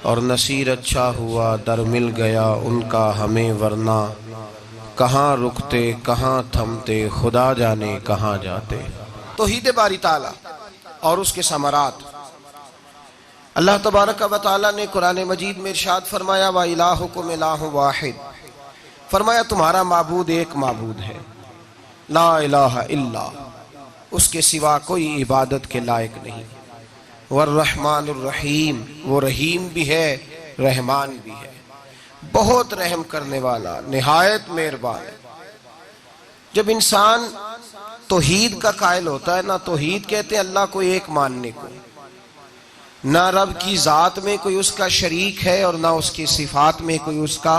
और नसीर अच्छा हुआ दर मिल गया उनका हमें, वरना कहाँ रुकते कहाँ थमते, खुदा जाने कहाँ जाते। तौहीद बारी ताला और उसके समरात। अल्लाह तबारक व तआला ने कुरान मजीद में इरशाद फरमाया, व इलाहुकुम इलाहुन वाहिद, फरमाया तुम्हारा माबूद एक माबूद है, ला इलाहा इल्ला, उसके सिवा कोई इबादत के लायक नहीं। वर्रहमानुर रहीम, वो रहीम भी है रहमान भी है, बहुत रहम करने वाला, निहायत मेहरबान है। जब इंसान तौहीद का कायल होता है ना, तौहीद कहते हैं अल्लाह को एक मानने को, ना रब की जात में कोई उसका शरीक है और ना उसकी सिफात में कोई उसका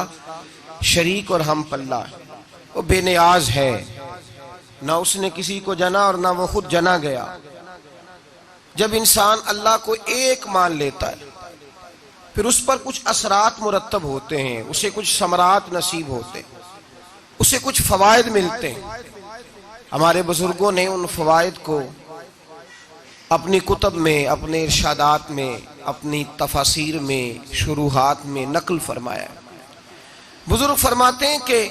शरीक और हम पल्ला है। वो बेनियाज है, ना उसने किसी को जना और ना वो खुद जना गया। जब इंसान अल्लाह को एक मान लेता है फिर उस पर कुछ असरात मुरत्तब होते हैं, उसे कुछ समरात नसीब होते हैं, उसे कुछ फवायद मिलते हैं। हमारे बुजुर्गों ने उन फवायद को अपनी कुतब में, अपने इरशादात में, अपनी तफासीर में, शुरूहात में नकल फरमाया। बुजुर्ग फरमाते हैं कि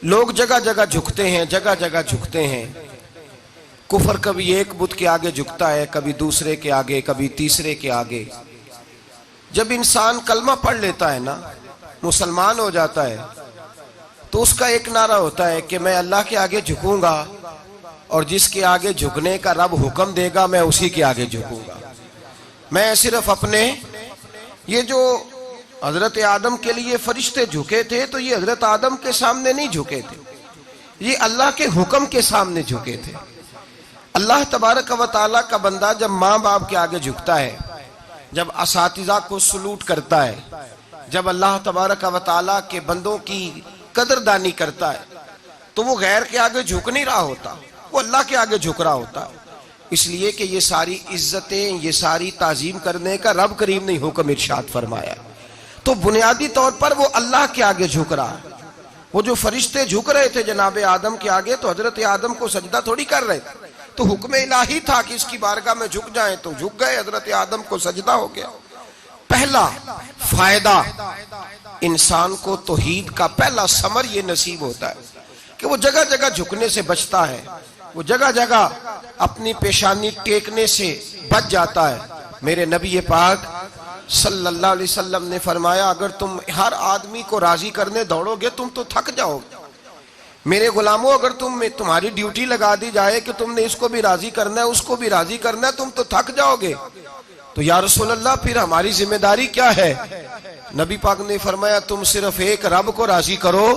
लोग जगह जगह झुकते हैं, जगह जगह झुकते हैं। कुफर कभी एक बुत के आगे झुकता है, कभी दूसरे के आगे, कभी तीसरे के आगे। जब इंसान कलमा पढ़ लेता है ना, मुसलमान हो जाता है, तो उसका एक नारा होता है कि मैं अल्लाह के आगे झुकूंगा और जिसके आगे झुकने का रब हुक्म देगा मैं उसी के आगे झुकूंगा। मैं सिर्फ अपने, ये जो हजरत आदम के लिए फरिश्ते झुके थे तो ये हजरत आदम के सामने नहीं झुके थे, ये अल्लाह के हुक्म के सामने झुके थे। अल्लाह तबारक व तआला का बंदा जब माँ बाप के आगे झुकता है, जब असातिज़ा को सलूट करता है, जब अल्लाह तबारक व तआला के बंदों की कदरदानी करता है, तो वो गैर के आगे झुक नहीं रहा होता, वो अल्लाह के आगे झुक रहा होता। इसलिए कि ये सारी इज्जतें, ये सारी ताजीम करने का रब करीम ने हुक्म इरशाद फरमाया, तो बुनियादी तौर पर वो अल्लाह के आगे झुक रहा है। वो जो फरिश्ते झुक रहे थे जनाब आदम के आगे, तो हजरत आदम को सजदा थोड़ी कर रहे थे, तो हुक्म इलाही था कि इसकी बारगाह में झुक जाएं, तो झुक गए, हजरत आदम को सजदा हो गया। पहला फायदा इंसान को तौहीद का, पहला समर ये नसीब होता है कि वो जगह जगह झुकने से बचता है, वो जगह जगह अपनी पेशानी टेकने से बच जाता है। मेरे नबी पाक सल्लल्लाहु अलैहि वसल्लम ने फरमाया, अगर तुम हर आदमी को राजी करने दौड़ोगे तुम तो थक जाओगे। मेरे गुलामों, अगर तुम्हारी ड्यूटी लगा दी जाए कि तुमने इसको भी राजी करना है, उसको भी राजी करना है, तुम तो थक जाओगे। तो या रसूल अल्लाह, फिर हमारी जिम्मेदारी क्या है? नबी पाक ने फरमाया, तुम सिर्फ एक रब को राजी करो,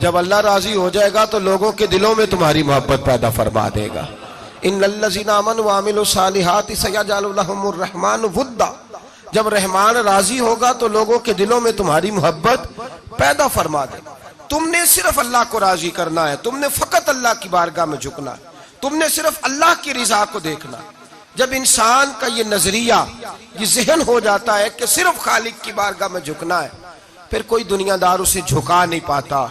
जब अल्लाह राजी हो जाएगा तो लोगों के दिलों में तुम्हारी मोहब्बत पैदा फरमा देगा। इन्नल्लज़ीना आमनू व अमिलुस सालिहाति सयजअलु लहुमुर रहमानु वुद्दा, जब रहमान राजी होगा तो लोगों के दिलों में तुम्हारी मोहब्बत पैदा फरमा देगा। तुमने सिर्फ अल्लाह को राजी करना है, तुमने फकत अल्लाह की बारगाह में झुकना है, तुमने सिर्फ अल्लाह की रिजा को देखना। जब इंसान का ये नजरिया, ये जहन हो जाता है कि सिर्फ खालिक की बारगाह में झुकना है, फिर कोई दुनियादार उसे झुका नहीं पाता,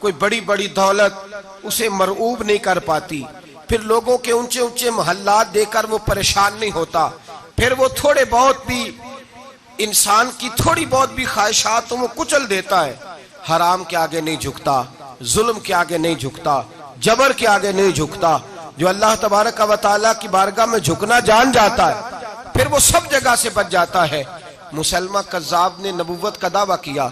कोई बड़ी बड़ी दौलत उसे मरऊब नहीं कर पाती, फिर लोगों के ऊंचे ऊंचे मोहल्लात देकर वो परेशान नहीं होता, फिर वो थोड़े बहुत भी इंसान की थोड़ी बहुत भी ख्वाहिशात तो वो कुचल देता है। हराम के आगे नहीं झुकता, जुल्म के आगे नहीं झुकता, जबर के आगे नहीं झुकता। जो अल्लाह तबारक व तआला की बारगाह में झुकना जान जाता है, फिर वो सब जगह से बच जाता है। मुसलमा कज़्ज़ाब ने नबुव्वत का दावा किया,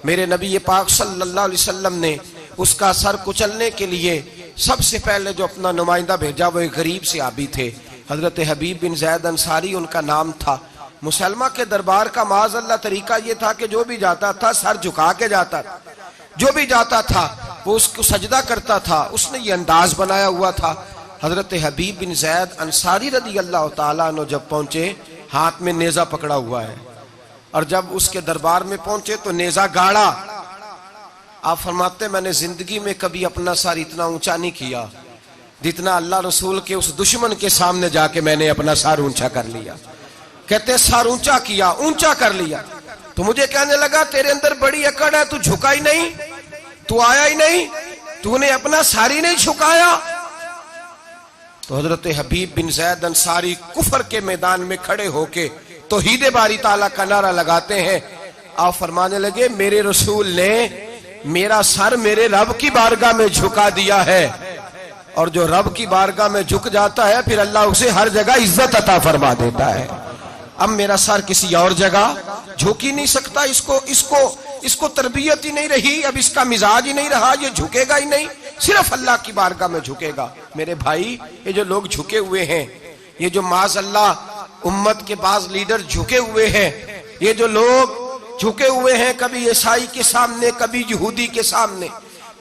मेरे नबी पाक सल्लल्लाहु अलैहि वसल्लम ने उसका सर कुचलने के लिए सबसे पहले जो अपना नुमाइंदा भेजा वो एक गरीब से आबी थे, हजरत हबीब बिन ज़ैद अंसारी उनका नाम था। मुसलमा के दरबार का माज़अल्लाह तरीका ये था कि जो भी जाता था सर झुका के जाता था, जो भी जाता था वो उसको सजदा करता था। उसने ये अंदाज बनाया हुआ था। हजरत हबीब बिन ज़ैद अंसारी रदी अल्लाह ताला अन्हु जब पहुंचे, हाथ में नेजा पकड़ा हुआ है, और जब उसके दरबार में पहुंचे तो नेजा गाड़ा। आप फरमाते, मैंने जिंदगी में कभी अपना सर इतना ऊंचा नहीं किया जितना अल्लाह रसूल के उस दुश्मन के सामने जाके मैंने अपना सर ऊंचा कर लिया। कहते सर ऊंचा किया, ऊंचा कर लिया, तो मुझे कहने लगा तेरे अंदर बड़ी अकड़ है, तू झुका ही नहीं, तू आया ही नहीं, तूने अपना सर ही नहीं झुकाया। तो हजरत हबीब बिन ज़ैद अंसारी कुफर के मैदान में खड़े होके तौहीद बारी ताला का नारा लगाते हैं। आप फरमाने लगे मेरे रसूल ने मेरा सर मेरे रब की बारगाह में झुका दिया है, और जो रब की बारगाह में झुक जाता है फिर अल्लाह उसे हर जगह इज्जत अता फरमा देता है। अब मेरा सर किसी और जगह झुक ही नहीं सकता, इसको तरबियत ही नहीं रही, अब इसका मिजाज ही नहीं रहा, ये झुकेगा ही नहीं, सिर्फ अल्लाह की बारगाह में झुकेगा। मेरे भाई, ये जो लोग झुके हुए हैं, ये जो माज़अल्लाह उम्मत के बाज़ लीडर झुके हुए हैं, ये जो लोग झुके हुए हैं, कभी ईसाई के सामने, कभी यहूदी के सामने,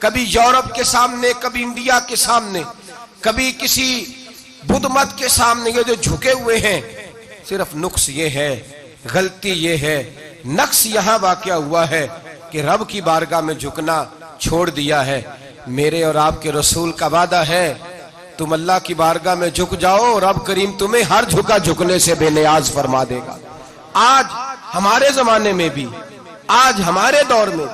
कभी यूरोप के सामने, कभी इंडिया के सामने, कभी किसी बुद्ध मत के सामने, ये जो झुके हुए हैं, सिर्फ नुक्स ये है, गलती ये है, नक्स यहाँ वाक़या हुआ है कि रब की बारगाह में झुकना छोड़ दिया है। मेरे और आपके रसूल का वादा है, तुम अल्लाह की बारगाह में झुक जाओ, रब करीम तुम्हें हर झुका झुकने से बेनियाज फरमा देगा। आज हमारे जमाने में भी, आज हमारे दौर में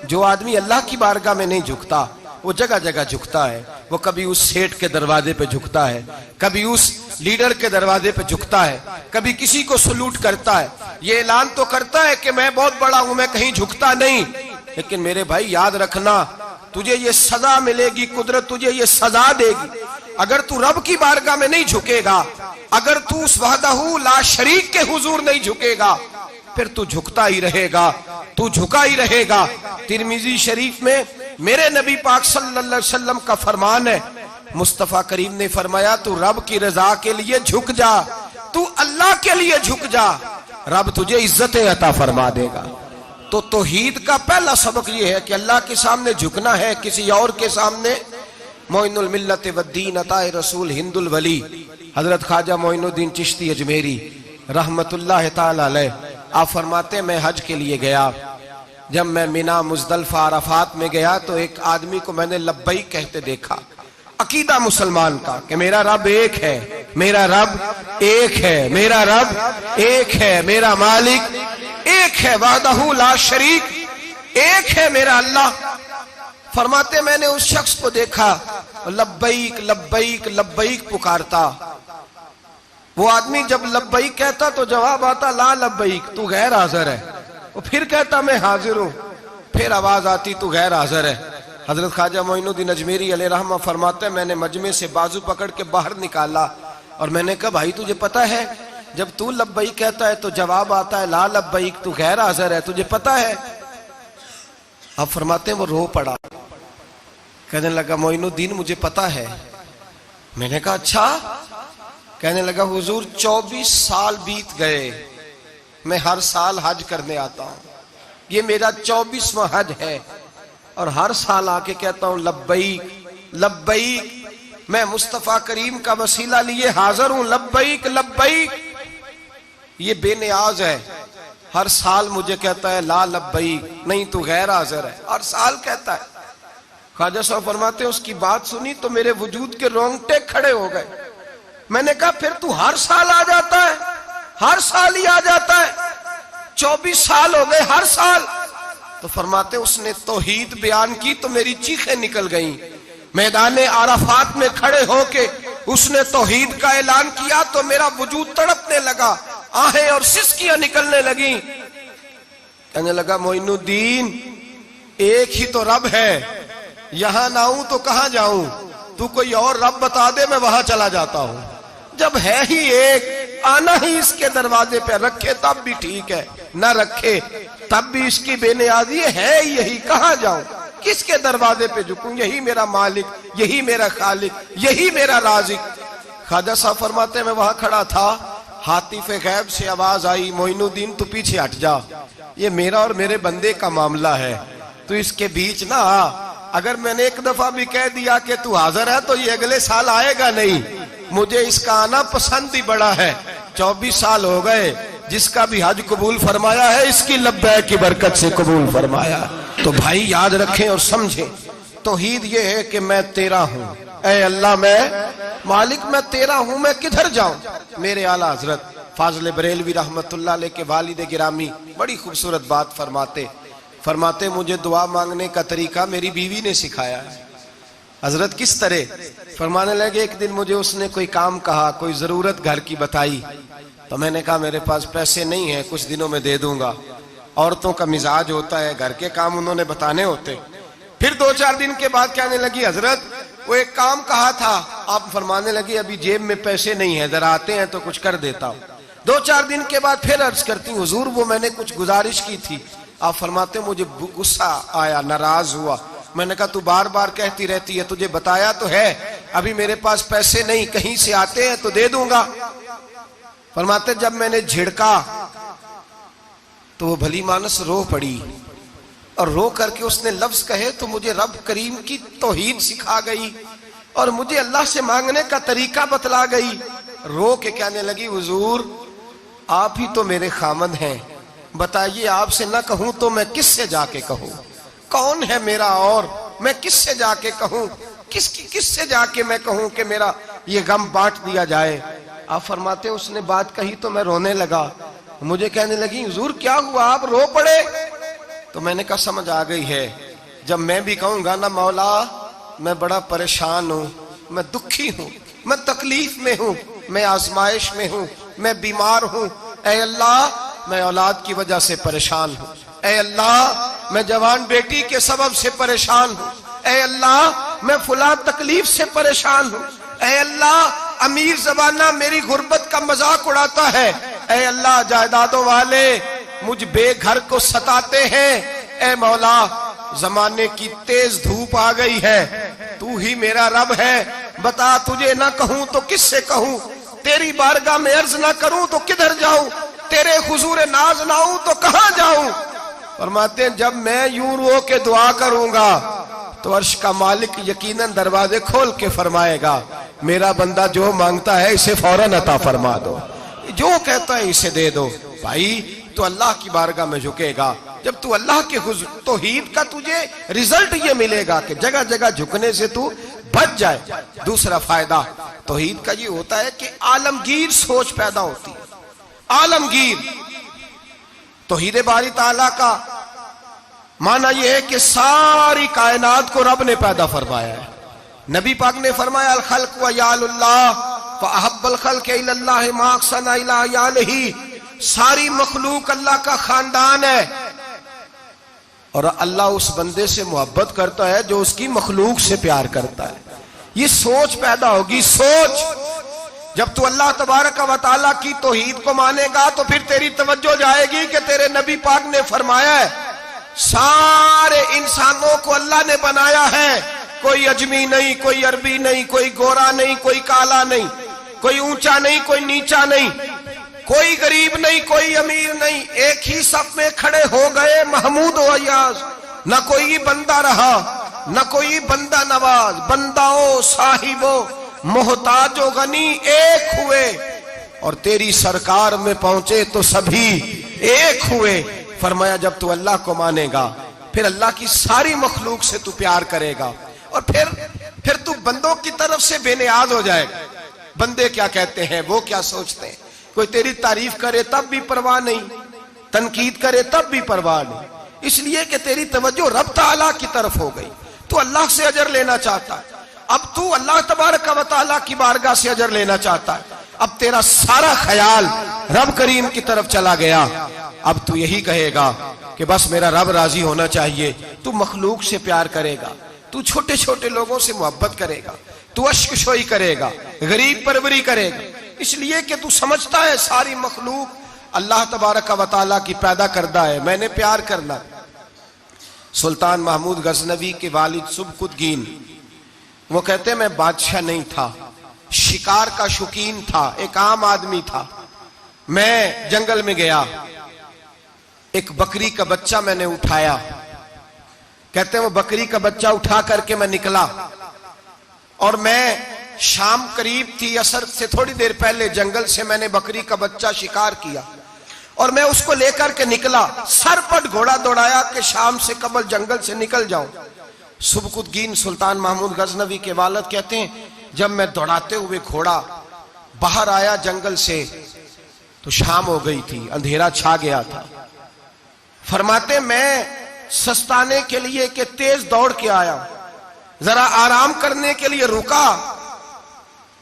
जो आदमी अल्लाह की बारगाह में नहीं झुकता, वो जगह जगह झुकता है। वो कभी उस सेठ के दरवाजे पे झुकता है, कभी उस लीडर के दरवाजे पे झुकता है, कभी किसी को सलूट करता है, ये ऐलान तो करता है कि मैं बहुत बड़ा हूं, मैं कहीं झुकता नहीं। लेकिन मेरे भाई याद रखना, तुझे ये सजा मिलेगी, कुदरत तुझे ये सजा देगी अगर तू रब की बारगाह में नहीं झुकेगा, अगर तू उस वहदहू ला शरीक के हुजूर नहीं झुकेगा, फिर तू झुकता ही रहेगा, तू झुका ही रहेगा। तिरमिजी शरीफ में मेरे नबी पाक सल्लल्लाहु अलैहि वसल्लम का फरमान है, मुस्तफा करीम ने फरमाया तू रब की रजा के लिए झुक जा, तू अल्लाह के लिए झुक जा, रब तुझे इज्जतें अता फरमा देगा। तो तौहीद का पहला सबक यह है कि अल्लाह के सामने झुकना है, किसी और के सामने। मोइनुल मिल्लत वद्दीन अताए रसूल हिंदुल वली हजरत ख्वाजा मोइनुद्दीन चिश्ती अजमेरी रहमतुल्लाह ताला अलैह, आप फरमाते मैं हज के लिए गया, जब मैं मिना मुजदलफा अराफात में गया तो एक आदमी को मैंने लब्बैक कहते देखा। अकीदा मुसलमान का कि मेरा रब एक है, मेरा रब एक है, मेरा रब एक है, मेरा मालिक एक है, वहदहू ला शरीक एक है मेरा अल्लाह। फरमाते मैंने उस शख्स को देखा लब्बैक लब्बैक लब्बैक पुकारता। वो आदमी जब लब्बैक कहता तो जवाब आता ला लब्बैक, तू गैर हाजिर है। वो फिर कहता मैं हाजिर हूं, फिर आवाज आती तू गैर हाजिर है। हजरत ख्वाजा मोइनुद्दीन अजमेरी अलैहि रहमा फरमाते मैंने मजमे से बाजू पकड़ के बाहर निकाला और मैंने कहा भाई तुझे पता है जब तू लब्बैक कहता है तो जवाब आता है ला लब्बैक, तू गैर हाजिर है, तुझे पता है? अब फरमाते वो रो पड़ा, कहने लगा मोइनुद्दीन मुझे पता है। मैंने कहा अच्छा? कहने लगा हुजूर 24 साल बीत गए, मैं हर साल हज करने आता हूं, ये मेरा 24वां हज है और हर साल आके कहता हूं लब्बैक लब्बैक, मैं मुस्तफा करीम का वसीला लिए हाजिर हूं, लब्बैक लब्बैक। ये बेनियाज है, हर साल मुझे कहता है ला लब्बैक, नहीं तू गैर हाजिर है, हर साल कहता है। ख्वाजा साहब फरमाते उसकी बात सुनी तो मेरे वजूद के रोंगटे खड़े हो गए। मैंने कहा फिर तू हर साल आ जाता है, हर साल ही आ जाता है, 24 साल हो गए हर साल। तो फरमाते उसने तौहीद बयान की तो मेरी चीखें निकल गईं। मैदाने आराफात में खड़े होके उसने तौहीद का ऐलान किया तो मेरा वजूद तड़पने लगा, आहें और सिसकियां निकलने लगी। कहने लगा मोइनुद्दीन एक ही तो रब है, यहां ना आऊं तो कहां जाऊं, तू कोई और रब बता दे मैं वहां चला जाता हूं। जब है ही एक, आना ही इसके दरवाजे पे, रखे तब भी ठीक है, न रखे तब भी इसकी बेनियाजी है यही, कहां जाऊं, किसके दरवाजे पे झुकूं, यही मेरा मालिक, यही मेरा खालिक, यही मेरा राजिक। ख्वाजा साहब फरमाते मैं वहां खड़ा था, हातिफ गैब से आवाज आई मोइनुद्दीन तू पीछे हट जा, ये मेरा और मेरे बंदे का मामला है, तू इसके बीच ना आ। अगर मैंने एक दफा भी कह दिया कि तू हाजिर है तो ये अगले साल आएगा नहीं, मुझे इसका आना पसंद ही बड़ा है। 24 साल हो गए, जिसका भी हज कबूल फरमाया है इसकी लब्बैक की बरकत से कबूल फरमाया। तो भाई याद रखें और समझें, तौहीद ये है कि मैं तेरा हूं, ऐ अल्लाह मैं मालिक, मैं तेरा हूं, मैं किधर जाऊं। मेरे आला हजरत फाजिल बरेलवी रहमतुल्लाह अलैह के वालिद गिरामी बड़ी खूबसूरत बात फरमाते मुझे दुआ मांगने का तरीका मेरी बीवी ने सिखाया है। हजरत किस तरह? फरमाने लगे एक दिन मुझे उसने कोई काम कहा, कोई जरूरत घर की बताई, तो मैंने कहा मेरे पास पैसे नहीं है, कुछ दिनों में दे दूंगा। औरतों का मिजाज होता है, घर के काम उन्होंने बताने होते। फिर 2-4 दिन के बाद कहने लगी हजरत वो एक काम कहा था। आप फरमाने लगी अभी जेब में पैसे नहीं है, जरा आते हैं तो कुछ कर देता हूँ। 2-4 दिन के बाद फिर अर्ज करती हूँ हुजूर वो मैंने कुछ गुजारिश की थी। आप फरमाते मुझे गुस्सा आया, नाराज हुआ। मैंने कहा तू बार बार कहती रहती है, तुझे बताया तो है, अभी मेरे पास पैसे नहीं, कहीं से आते हैं तो दे दूंगा। फरमाते जब मैंने झिड़का तो वो भली मानस रो पड़ी, और रो करके उसने लफ्ज कहे तो मुझे रब करीम की तौहीद सिखा गई और मुझे अल्लाह से मांगने का तरीका बतला गई। रो के कहने लगी हुजूर आप ही तो मेरे खामद हैं, बताइए आपसे न कहूं तो मैं किससे जाके कहूं? कौन है मेरा और मैं किससे जाके कहूं? किससे जाके मैं कहूं कि मेरा ये गम बांट दिया जाए? आप फरमाते उसने बात कही तो मैं रोने लगा। मुझे कहने लगी हुजूर क्या हुआ, आप रो पड़े? तो मैंने कहा समझ आ गई है, जब मैं भी कहूंगा ना मौला मैं बड़ा परेशान हूं, मैं दुखी हूं, मैं तकलीफ में हूं, मैं आजमाइश में हूं, मैं बीमार हूं, ऐ अल्लाह मैं औलाद की वजह से परेशान हूं, ऐ अल्लाह मैं जवान बेटी के सबब से परेशान हूं, ऐ अल्लाह मैं फुला तकलीफ से परेशान हूं, ऐ अल्लाह अमीर ज़बाना मेरी गुर्बत का मजाक उड़ाता है, ऐ अल्लाह जायदादों वाले मुझ बेघर को सताते हैं, ऐ मौला जमाने की तेज धूप आ गई है, तू ही मेरा रब है, बता तुझे ना कहूं तो किससे कहूं? तेरी बारगाह में अर्ज ना करूं तो किधर जाऊं? तेरे हुजूर नाज ना आऊं तो कहां जाऊं? फरमाते हैं जब मैं यूं रो के दुआ करूंगा तो अर्श का मालिक यकीनन दरवाजे खोल के फरमाएगा मेरा बंदा जो मांगता है इसे फौरन अता फरमा दो, जो कहता है इसे दे दो। भाई तो अल्लाह की बारगाह में झुकेगा, जब तू अल्लाह के तौहीद का तुझे रिजल्ट ये मिलेगा कि जगह जगह झुकने से तू बच जाए। दूसरा फायदा तौहीद का ये होता है कि आलमगीर सोच पैदा होती है। आलमगीर तौहीद बारी ताला का माना यह है कि सारी कायनात को रब ने पैदा फरमाया है। नबी पाक ने फरमाया अल खल्क व यालुल्लाह व अहब्बल खल्क इलल्लाह मा अहसना इला यालिही, सारी मखलूक अल्लाह का खानदान है और अल्लाह उस बंदे से मोहब्बत करता है जो उसकी मखलूक से प्यार करता है। ये सोच पैदा होगी। सोच जब तू अल्लाह तबारक व तआला की तौहीद को मानेगा तो फिर तेरी तवज्जो जाएगी कि तेरे नबी पाक ने फरमाया है सारे इंसानों को अल्लाह ने बनाया है, कोई अजमी नहीं, कोई अरबी नहीं, कोई गोरा नहीं, कोई काला नहीं, कोई ऊंचा नहीं, कोई नीचा नहीं, कोई गरीब नहीं, कोई अमीर नहीं, एक ही सब में खड़े हो गए महमूद व अय्याज। न कोई बंदा रहा न कोई बंदा नवाज, बंदाओं साहिबो मोहताजो गनी एक हुए और तेरी सरकार में पहुंचे तो सभी एक हुए। फरमाया जब तू अल्लाह को मानेगा फिर अल्लाह की सारी मखलूक से तू प्यार करेगा और फिर तू बंदों की तरफ से बेनियाज हो जाएगा। बंदे क्या कहते हैं, वो क्या सोचते हैं, कोई तेरी तारीफ करे तब भी परवाह नहीं, तनकीद करे तब भी परवाह नहीं, इसलिए कि तेरी तवज्जो रब ताला की तरफ हो गई। तू अल्लाह से अजर लेना चाहता है, अब तू अल्लाह तबारक व तआला की बारगाह से अजर लेना चाहता है, अब तेरा सारा ख्याल रब करीम की तरफ चला गया। अब तू यही कहेगा कि बस मेरा रब राजी होना चाहिए। तू मखलूक से प्यार करेगा, तू छोटे छोटे लोगों से मोहब्बत करेगा, तू अश्कशोई करेगा, गरीब परवरी करेगा, इसलिए कि तू समझता है सारी मखलूक अल्लाह तबारक व तआला की पैदा करदा है, मैंने प्यार करना। सुल्तान महमूद गजनवी के वालिद सुबकुतगीन वो कहते मैं बादशाह नहीं था, शिकार का शौकीन था, एक आम आदमी था। मैं जंगल में गया, एक बकरी का बच्चा मैंने उठाया, कहते हैं वो बकरी का बच्चा उठा करके मैं निकला और मैं शाम करीब थी, असर से थोड़ी देर पहले जंगल से मैंने बकरी का बच्चा शिकार किया और मैं उसको लेकर के निकला, सर पर घोड़ा दौड़ाया कि शाम से कबल जंगल से निकल जाऊं। सुबकुतगीन सुल्तान महमूद गजनवी के वालिद कहते हैं जब मैं दौड़ाते हुए घोड़ा बाहर आया जंगल से तो शाम हो गई थी, अंधेरा छा गया था। फरमाते मैं सस्ताने के लिए कि तेज दौड़ के आया, जरा आराम करने के लिए रुका,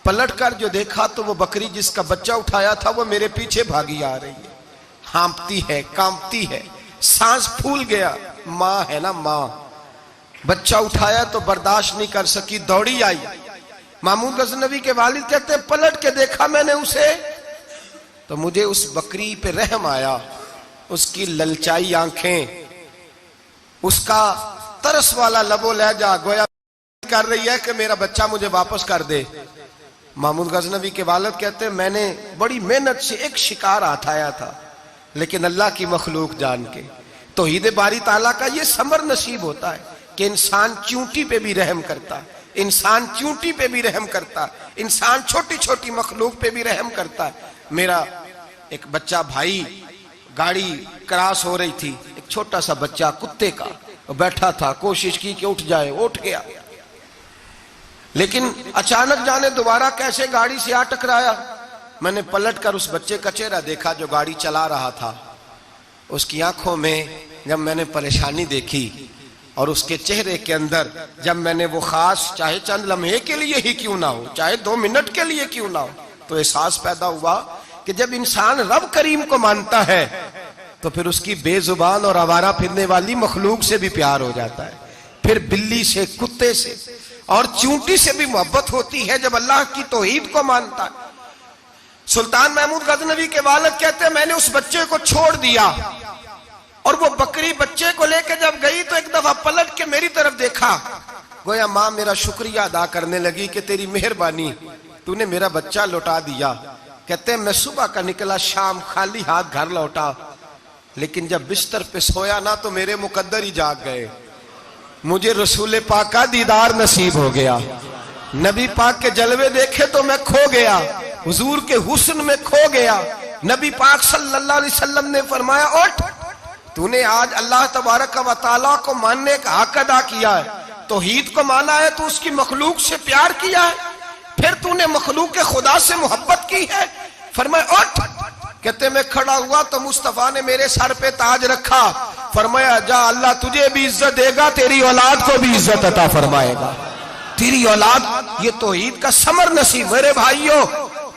पलट कर जो देखा तो वो बकरी जिसका बच्चा उठाया था वो मेरे पीछे भागी आ रही है, हाँपती है, कांपती है, सांस फूल गया। माँ है ना माँ, बच्चा उठाया तो बर्दाश्त नहीं कर सकी, दौड़ी आई। मामूद गजनवी के वालिद कहते हैं पलट के देखा मैंने उसे तो मुझे उस बकरी पे रहम आया, उसकी ललचाई आंखें, उसका तरस वाला लबो लहजा, गोया कर रही है कि मेरा बच्चा मुझे वापस कर दे। मामूद गजनवी के वालिद कहते हैं मैंने बड़ी मेहनत से एक शिकार आठाया था, लेकिन अल्लाह की मखलूक जान के तौहीद बारी ताला का ये समर नसीब होता है कि इंसान चूंटी पे भी रहम करता है, इंसान चूंटी पे भी रहम करता है, इंसान छोटी छोटी मखलूक पे भी रहम करता है। मेरा एक बच्चा भाई, गाड़ी क्रॉस हो रही थी, एक छोटा सा बच्चा कुत्ते का बैठा था, कोशिश की कि उठ जाए, उठ गया, लेकिन अचानक जाने दोबारा कैसे गाड़ी से आ टकराया। मैंने पलट कर उस बच्चे का चेहरा देखा जो गाड़ी चला रहा था, उसकी आंखों में जब मैंने परेशानी देखी और उसके चेहरे के अंदर जब मैंने वो खास, चाहे चंद लम्हे के लिए ही क्यों ना हो, चाहे 2 मिनट के लिए क्यों ना हो, तो एहसास पैदा हुआ कि जब इंसान रब करीम को मानता है तो फिर उसकी बेजुबान और आवारा फिरने वाली मखलूक से भी प्यार हो जाता है, फिर बिल्ली से, कुत्ते से और चूंटी से भी मोहब्बत होती है जब अल्लाह की तौहीद को मानता है। सुल्तान महमूद गजनवी के वालिद कहते हैं मैंने उस बच्चे को छोड़ दिया और वो बकरी बच्चे को लेकर जब गई तो एक दफा पलट के मेरी तरफ देखा, गोया माँ मेरा शुक्रिया अदा करने लगी कि तेरी मेहरबानी, तूने मेरा बच्चा लौटा दिया। कहते हैं मैं सुबह का निकला, शाम खाली हाथ घर लौटा, लेकिन जब बिस्तर पे सोया ना तो मेरे मुकद्दर ही जाग गए, मुझे रसूल पाक का दीदार नसीब हो गया, नबी पाक के जलवे देखे तो मैं खो गया, हुजूर के हुस्न में खो गया। नबी पाक सल्लल्लाहु अलैहि वसल्लम ने फरमाया उठ, तूने आज अल्लाह तबारक व तआला को मानने का हक अदा किया है, तौहीद को माना है, तो उसकी मखलूक से प्यार किया है, फिर तूने मखलूक के खुदा से मोहब्बत की है। फरमाया उठ, कहते मैं खड़ा हुआ तो मुस्तफा ने मेरे सर पे ताज रखा, फरमाया जा अल्लाह तुझे भी इज्जत देगा, तेरी औलाद को भी इज्जत अता फरमाएगा, तेरी औलाद। ये तौहीद का समर नसीब। मेरे भाइयों,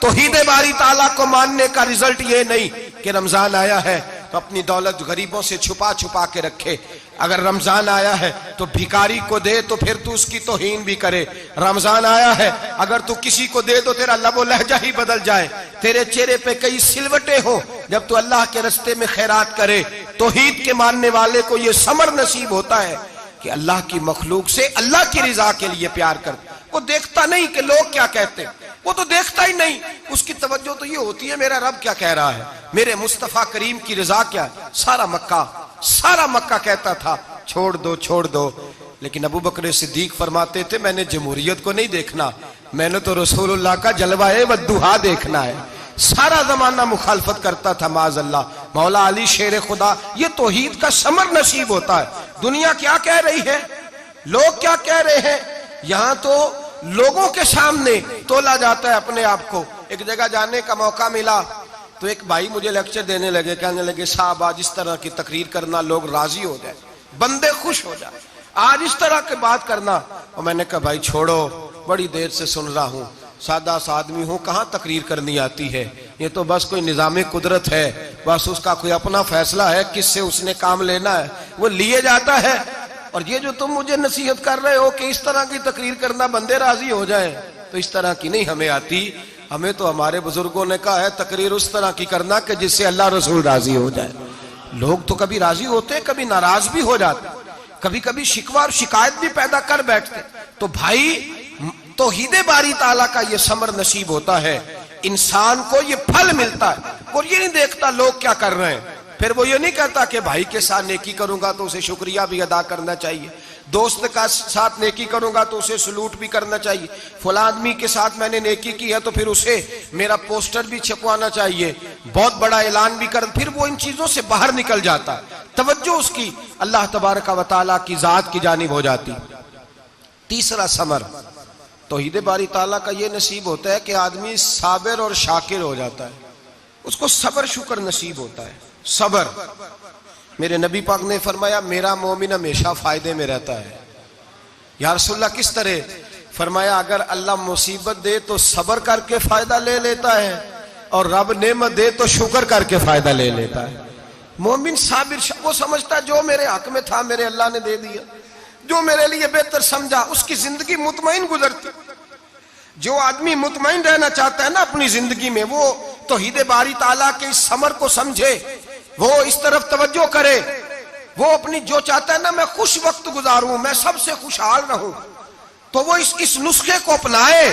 तौहीद बारी ताला को मानने का रिजल्ट ये नहीं कि रमजान आया है तो अपनी दौलत गरीबों से छुपा छुपा के रखे, अगर रमजान आया है तो भिखारी को दे तो फिर तू उसकी तौहीन भी करे, रमजान आया है अगर तू किसी को दे तो तेरा लबो लहजा ही बदल जाए, तेरे चेहरे पे कई सिलवटे हो जब तू अल्लाह के रास्ते में खैरात करे। तौहीद के मानने वाले को यह समर नसीब होता है कि अल्लाह की मखलूक से अल्लाह की रिजा के लिए प्यार कर। वो देखता नहीं कि लोग क्या कहते हैं, वो तो देखता ही नहीं, उसकी तवज्जो तो ये होती है मेरा रब क्या कह रहा है, मेरे मुस्तफा करीम की रिजा क्या है। सारा मक्का कहता था छोड़ दो छोड़ दो, लेकिन अबू बकर सिद्दीक फरमाते थे मैंने जमहूरियत को नहीं देखना, मैंने तो रसूलुल्लाह का जलवा-ए वद्दुहा देखना है। सारा जमाना मुखालफत करता था माज़अल्लाह। मौला अली शेर खुदा, ये तौहीद का समर नसीब होता है। दुनिया क्या कह रही है, लोग क्या कह रहे हैं, यहाँ तो लोगों के सामने तोला जाता है अपने आप को। एक जगह जाने का मौका मिला तो एक भाई मुझे लेक्चर देने लगे, कहने लगे साहब आज इस तरह की तकरीर करना, लोग राजी हो जाए, बंदे खुश हो जाए, आज इस तरह की बात करना। और मैंने कहा भाई छोड़ो, बड़ी देर से सुन रहा हूँ, सादा सा आदमी हूँ, कहाँ तकरीर करनी आती है, ये तो बस कोई निजाम कुदरत है, बस उसका कोई अपना फैसला है किससे उसने काम लेना है वो लिए जाता है। और ये जो तुम मुझे नसीहत कर रहे हो कि इस तरह की तकरीर करना बंदे राजी हो जाए, तो इस तरह की नहीं हमें आती। हमें तो हमारे बुजुर्गों ने कहा है तकरीर उस तरह की करना कि जिससे अल्लाह रसूल राजी हो जाए। लोग तो कभी राजी होते, कभी नाराज भी हो जाते, कभी कभी शिकवा और शिकायत भी पैदा कर बैठते। तो भाई तौहीद बारी ताला का ये समर नसीब होता है, इंसान को ये फल मिलता है और ये नहीं देखता लोग क्या कर रहे हैं। फिर वो ये नहीं कहता कि भाई के साथ नेकी करूंगा तो उसे शुक्रिया भी अदा करना चाहिए, दोस्त का साथ नेकी करूंगा तो उसे सलूट भी करना चाहिए, फला आदमी के साथ मैंने नेकी की है तो फिर उसे मेरा पोस्टर भी छपवाना चाहिए, बहुत बड़ा ऐलान भी कर। फिर वो इन चीजों से बाहर निकल जाता, तवज्जो उसकी अल्लाह तबारक व तआला की जात की जानिब हो जाती। तीसरा समर तौहीद बारी ताला का ये नसीब होता है कि आदमी साबिर और शाकिर हो जाता है, उसको सबर शुक्र नसीब होता है। सबर, मेरे नबी पाक ने फरमाया मेरा मोमिन हमेशा फायदे में रहता है, या रसूलल्लाह किस तरह? फरमाया अगर अल्लाह मुसीबत दे तो सब्र करके फायदा ले लेता है और रब नेमत दे तो शुक्र करके फायदा ले लेता है। मोमिन साबिर वो समझता है जो मेरे हक में था मेरे अल्लाह ने दे दिया, जो मेरे लिए बेहतर समझा, उसकी जिंदगी मुतमईन गुजरती। जो आदमी मुतमईन रहना चाहता है ना अपनी जिंदगी में, वो तौहीद बारी ताला के इस समर को समझे, वो इस तरफ तवज्जो करे, वो अपनी जो चाहता है ना मैं खुश वक्त गुजारूं, मैं सबसे खुशहाल रहूं, तो वो इस नुस्खे को अपनाए।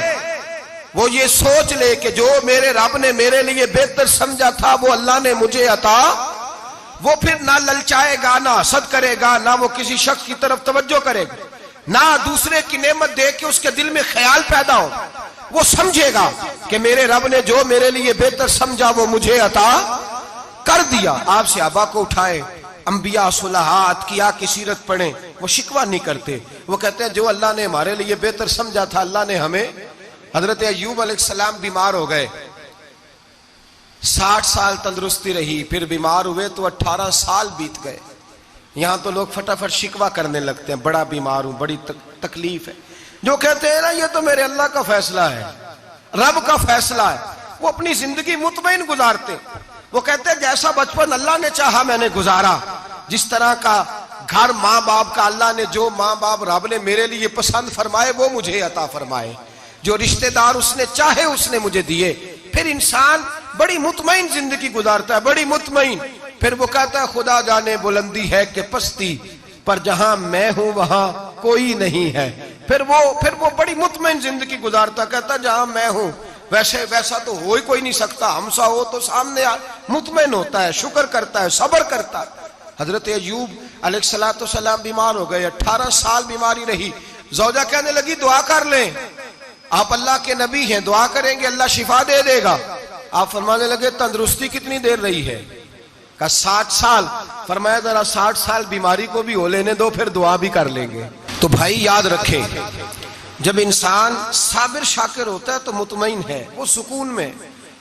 वो ये सोच ले कि जो मेरे रब ने मेरे लिए बेहतर समझा था वो अल्लाह ने मुझे अता, वो फिर ना ललचाएगा, ना हसद करेगा, ना वो किसी शख्स की तरफ तवज्जो करेगा, ना दूसरे की नेमत देख के उसके दिल में ख्याल पैदा हो। वो समझेगा कि मेरे रब ने जो मेरे लिए बेहतर समझा वो मुझे अता कर दिया। आप सहाबा को उठाए, अंबिया सुलहात किया की सीरत पढ़े, वो शिकवा नहीं करते। वो कहते हैं जो अल्लाह ने हमारे लिए बेहतर समझा था अल्लाह ने हमें। हजरत अय्यूब अलैहिस्सलाम बीमार हो गए, 60 साल तंदुरुस्ती रही, फिर बीमार हुए तो 18 साल बीत गए। यहां तो लोग फटाफट शिकवा करने लगते हैं, बड़ा बीमार हूं, बड़ी तकलीफ है। जो कहते हैं ना ये तो मेरे अल्लाह का फैसला है, रब का फैसला है, वो अपनी जिंदगी मुतमईन गुजारते। वो कहते हैं जैसा बचपन अल्लाह ने चाहा मैंने गुजारा, जिस तरह का घर माँ बाप का अल्लाह ने जो माँ बाप रब ने मेरे लिए पसंद फरमाए वो मुझे अता फरमाए, जो रिश्तेदार उसने चाहे उसने मुझे दिए। फिर इंसान बड़ी मुतमईन जिंदगी गुजारता है, बड़ी मुतमईन। फिर वो कहता है खुदा जाने बुलंदी है कि पस्ती, पर जहां मैं हूं वहां कोई नहीं है। फिर वो बड़ी मुतमईन जिंदगी गुजारता, कहता जहां मैं हूं वैसा तो हो ही कोई नहीं सकता, हमसा हो तो सामने मुतमईन होता है, शुक्र करता है, सब्र करता है। हजरत अय्यूब अलैहिस्सलाम बीमार हो गए, 18 साल बीमारी रही। जौजा कहने लगी दुआ कर लें, आप अल्लाह के नबी हैं, दुआ करेंगे अल्लाह शिफा दे देगा। आप फरमाने लगे तंदुरुस्ती कितनी देर रही है? कहा 60 साल। फरमाया जरा 60 साल बीमारी को भी हो लेने दो, फिर दुआ भी कर लेंगे। तो भाई याद रखे, जब इंसान साबिर शाकिर होता है तो मुतमईन है, वो सुकून में।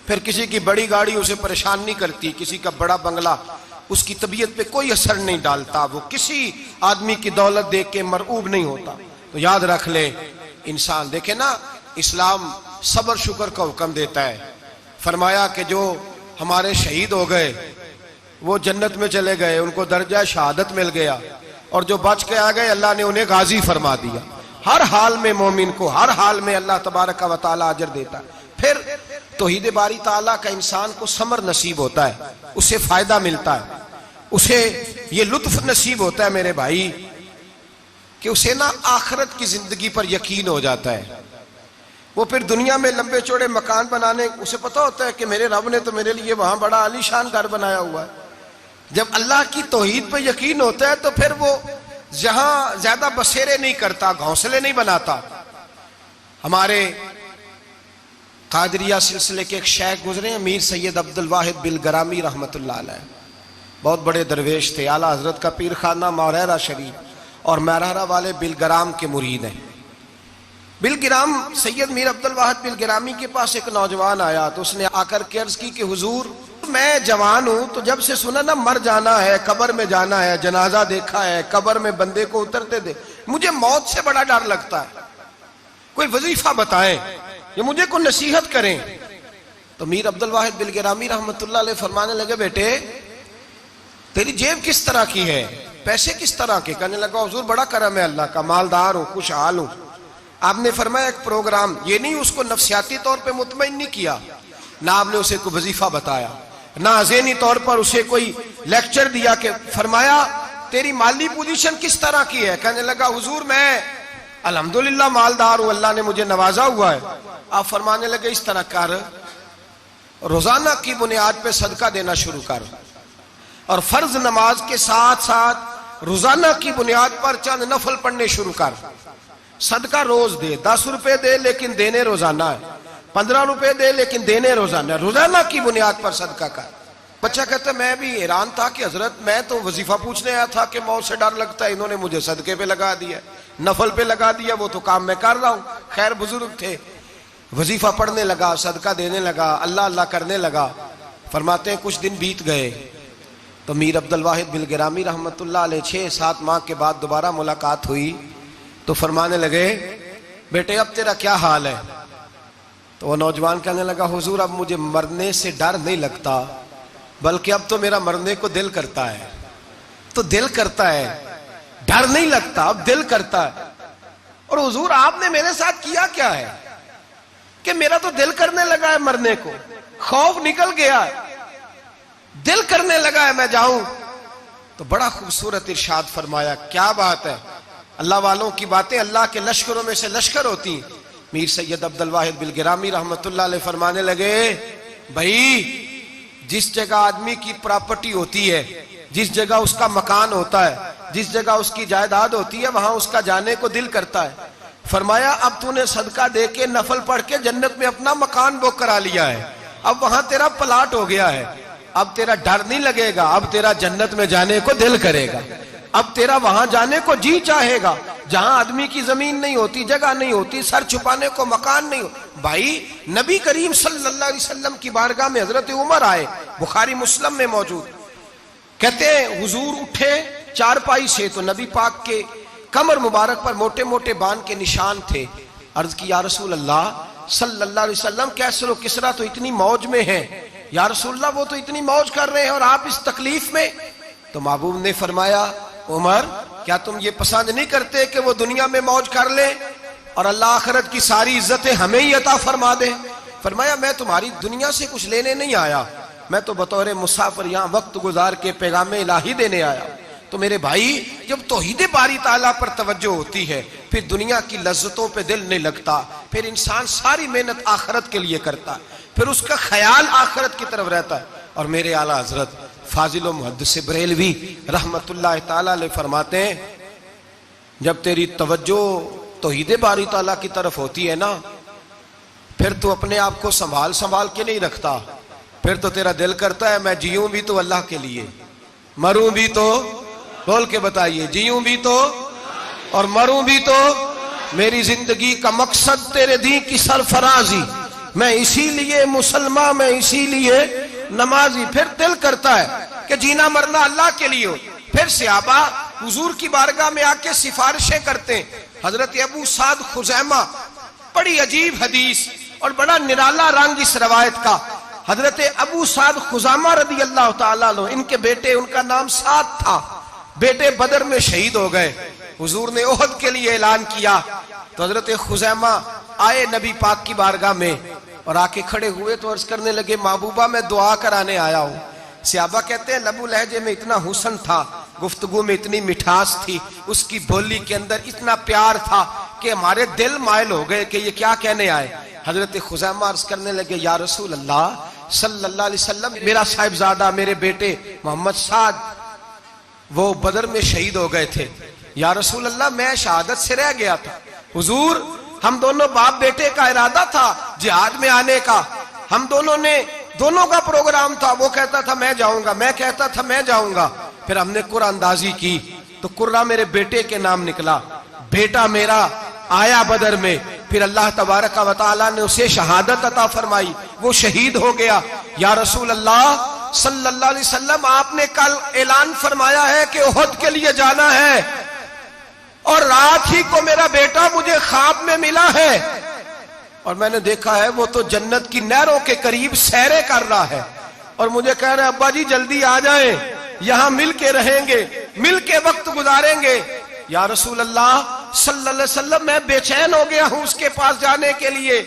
फिर किसी की बड़ी गाड़ी उसे परेशान नहीं करती, किसी का बड़ा बंगला उसकी तबीयत पे कोई असर नहीं डालता, वो किसी आदमी की दौलत देख के मरऊब नहीं होता। तो याद रख ले इंसान, देखे ना इस्लाम सब्र शुक्र का हुक्म देता है। फरमाया कि जो हमारे शहीद हो गए वो जन्नत में चले गए, उनको दर्जा शहादत मिल गया, और जो बच के आ गए अल्लाह ने उन्हें गाजी फरमा दिया। हर हाल में मोमिन को हर हाल में अल्लाह तबारक व तआला अजर देता है। फिर तौहीद बारी ताला का इंसान को समर नसीब होता है, उसे फायदा मिलता है, उसे ये लुत्फ नसीब होता है मेरे भाई कि उसे ना आखिरत की जिंदगी पर यकीन हो जाता है। वो फिर दुनिया में लंबे चौड़े मकान बनाने, उसे पता होता है कि मेरे रब ने तो मेरे लिए वहां बड़ा आलीशान घर बनाया हुआ है। जब अल्लाह की तौहीद पर यकीन होता है तो फिर वो जहां ज्यादा बसेरे नहीं करता, घोंसले नहीं बनाता। हमारे कादरिया सिलसिले के एक शेख गुजरे हैं, मीर सैयद अब्दुल वाहिद बिलगरामी रहमतुल्लाह अलैह, बहुत बड़े दरवेश थे। आला हजरत का पीर खाना मौरेरा शरीफ और मैरारा वाले बिलगराम के मुरीद हैं। बिलगिराम सैयद मीर अब्दुल वाहिद बिलगिरामी के पास एक नौजवान आया तो उसने आकर के अर्ज की कि हुजूर मैं जवान हूं, तो जब से सुना ना मर जाना है, कब्र में जाना है, जनाजा देखा है, कब्र में बंदे को उतरते दे, मुझे मौत से बड़ा डर लगता है। कोई वजीफा बताएं या मुझे कोई नसीहत करें। तो मीर अब्दुल वाहिद बिलगिरामी रहमतुल्लाह अलैह फरमाने लगे बेटे तेरी जेब किस तरह की है, पैसे किस तरह के? कहने लगा हुजूर बड़ा करम है अल्लाह का, मालदार हूं, खुशहाल हूं। आपने फरमाया एक प्रोग्राम, ये नहीं उसको नफ्सियाती तौर पे मुतमईन नहीं किया, ना आपने उसे कोई वजीफा बताया, ना ज़हनी तौर पर उसे कोई लेक्चर दिया कि फरमाया तेरी माली पोजीशन किस तरह की है? कहने लगा हुजूर मैं अल्हम्दुलिल्लाह मालदार हूं, अल्लाह ने मुझे नवाजा हुआ है। आप फरमाने लगे इस तरह कर, रोजाना की बुनियाद पे सदका देना शुरू कर, और फर्ज नमाज के साथ साथ रोजाना की बुनियाद पर चंद नफल पढ़ने शुरू कर। सदका रोज दे, 10 रुपए दे लेकिन देने रोजाना है, 15 रुपए दे लेकिन देने रोजाना, रोजाना की बुनियाद पर सदका कर। बच्चा कहता मैं भी हैरान था कि हजरत मैं तो वजीफा पूछने आया था कि मौत से डर लगता है, इन्होंने मुझे सदके पे लगा दिया, नफल पे लगा दिया, वो तो काम मैं कर रहा हूं। खैर बुजुर्ग थे, वजीफा पढ़ने लगा, सदका देने लगा, अल्लाह अल्लाह करने लगा। फरमाते हैं कुछ दिन बीत गए तो मीर अब्दुल वाहिद बिलगिरामी रहमतुल्लाह अलैह 6-7 माह के बाद दोबारा मुलाकात हुई तो फरमाने लगे बेटे अब तेरा क्या हाल है? तो वो नौजवान कहने लगा हुजूर अब मुझे मरने से डर नहीं लगता, बल्कि अब तो मेरा मरने को दिल करता है। तो दिल करता है, डर नहीं लगता, अब दिल करता है। और हुजूर आपने मेरे साथ किया क्या है कि मेरा तो दिल करने लगा है मरने को, खौफ निकल गया है, दिल करने लगा है मैं जाऊं। तो बड़ा खूबसूरत इरशाद फरमाया, क्या बात है, अल्लाह वालों की बातें अल्लाह के लश्करों में से लश्कर होती। मीर सैयद अब्दुल वाहिद बिलगिरामी रहमतुल्लाह अलैह फरमाने लगे, भाई जिस जगह आदमी की प्रॉपर्टी होती है, जिस जगह उसका मकान होता है, जिस जगह उसकी जायदाद होती है, वहां उसका जाने को दिल करता है। फरमाया अब तूने सदका दे के नफल पढ़ के जन्नत में अपना मकान बुक करा लिया है, अब वहां तेरा प्लाट हो गया है, अब तेरा डर नहीं लगेगा, अब तेरा जन्नत में जाने को दिल करेगा, अब तेरा वहां जाने को जी चाहेगा, जहां आदमी की जमीन नहीं होती, जगह नहीं होती, सर छुपाने को मकान नहीं हो। भाई नबी करीम सल्लल्लाहु अलैहि वसल्लम की बारगाह में हजरत उमर आए, बुखारी मुस्लिम में मौजूद। कहते हैं हुजूर उठे चारपाई से तो नबी पाक के कमर मुबारक पर मोटे मोटे बान के निशान थे। अर्ज की या रसूल अल्लाह सल्लल्लाहु अलैहि वसल्लम कैसर किसरा तो इतनी मौज में है, या रसूल अल्लाह वो तो इतनी मौज कर रहे हैं और आप इस तकलीफ में। तो महबूब ने फरमाया उमर क्या तुम ये पसंद नहीं करते कि वो दुनिया में मौज कर ले और अल्लाह आखिरत की सारी इज्जतें हमें ही अता फरमा दे? फरमाया मैं तुम्हारी दुनिया से कुछ लेने नहीं आया, मैं तो बतौर मुसाफिर यहाँ वक्त गुजार के पैगाम इलाही देने आया। तो मेरे भाई जब तौहीद बारी ताला पर तवज्जो होती है फिर दुनिया की लज्जतों पे दिल नहीं लगता, फिर इंसान सारी मेहनत आखिरत के लिए करता है, फिर उसका ख्याल आखिरत की तरफ रहता है। और मेरे आला हजरत फाजिल मुहद्दिस बरेलवी रहमतुल्लाह ताला अलैह फरमाते हैं जब तेरी तवज्जो तौहीद बारी ताला की तरफ होती है ना, फिर तू अपने आप को संभाल संभाल के नहीं रखता, फिर तो तेरा दिल करता है मैं जीऊं भी तो अल्लाह के लिए, मरूं भी तो, बोल के बताइए, जीऊं भी तो और मरूं भी तो, मेरी जिंदगी का मकसद तेरे दी की सरफराजी, मैं इसीलिए मुसलमान, मैं इसीलिए नमाजी। फिर दिल करता है कि जीना मरना अल्लाह के लिए हो। फिर सहाबा हुजूर की बारगाह में आके सिफारिशें करते हैं। हजरत अबू साद खुजैमा, बड़ी अजीब हदीस और बड़ा निराला रंग इस रवायत का। हजरत अबू साद खुजैमा रदी अल्लाह ताला अन्हु, इनके बेटे, उनका नाम साद था, बेटे बदर में शहीद हो गए। हुजूर ने ओहद के लिए ऐलान किया तो हजरत खुजैमा आए नबी पाक की बारगाह में और आके खड़े हुए तो अर्ज करने लगे महबूबा मैं दुआ कराने आया हूँ। सहाबा कहते हैं लबू लहजे में इतना हुस्न था, गुफ्तगू में इतनी मिठास थी, उसकी बोली के अंदर इतना प्यार था कि हमारे दिल मायल हो गए कि ये क्या कहने आए। हजरत खुजैमा अर्ज करने लगे या रसूल अल्लाह सल्लल्लाहु अलैहि वसल्लम, मेरा साहिबजादा मेरे बेटे मोहम्मद साद वो बदर में शहीद हो गए थे, या रसूल अल्लाह मैं शहादत से रह गया था। हुजूर हम दोनों बाप बेटे का इरादा था जिहाद में आने का, हम दोनों का प्रोग्राम था, वो कहता था मैं जाऊंगा, मैं कहता था मैं जाऊंगा। फिर हमने कुर्रा अंदाजी की तो कुर्रा मेरे बेटे के नाम निकला, बेटा मेरा आया बदर में, फिर अल्लाह तबारक व तआला ने उसे शहादत अता फरमाई, वो शहीद हो गया। या रसूल अल्लाह सल्लल्लाहु अलैहि वसल्लम आपने कल ऐलान फरमाया है कि ओहद के लिए जाना है और रात ही को मेरा बेटा मुझे ख्वाब में मिला है और मैंने देखा है वो तो जन्नत की नहरों के करीब सैरे कर रहा है और मुझे कह रहे अब्बा जी जल्दी आ जाएं, यहां मिल के रहेंगे, मिल के वक्त गुजारेंगे। या रसूल अल्लाह सल्लल्लाहु अलैहि वसल्लम मैं बेचैन हो गया हूं उसके पास जाने के लिए,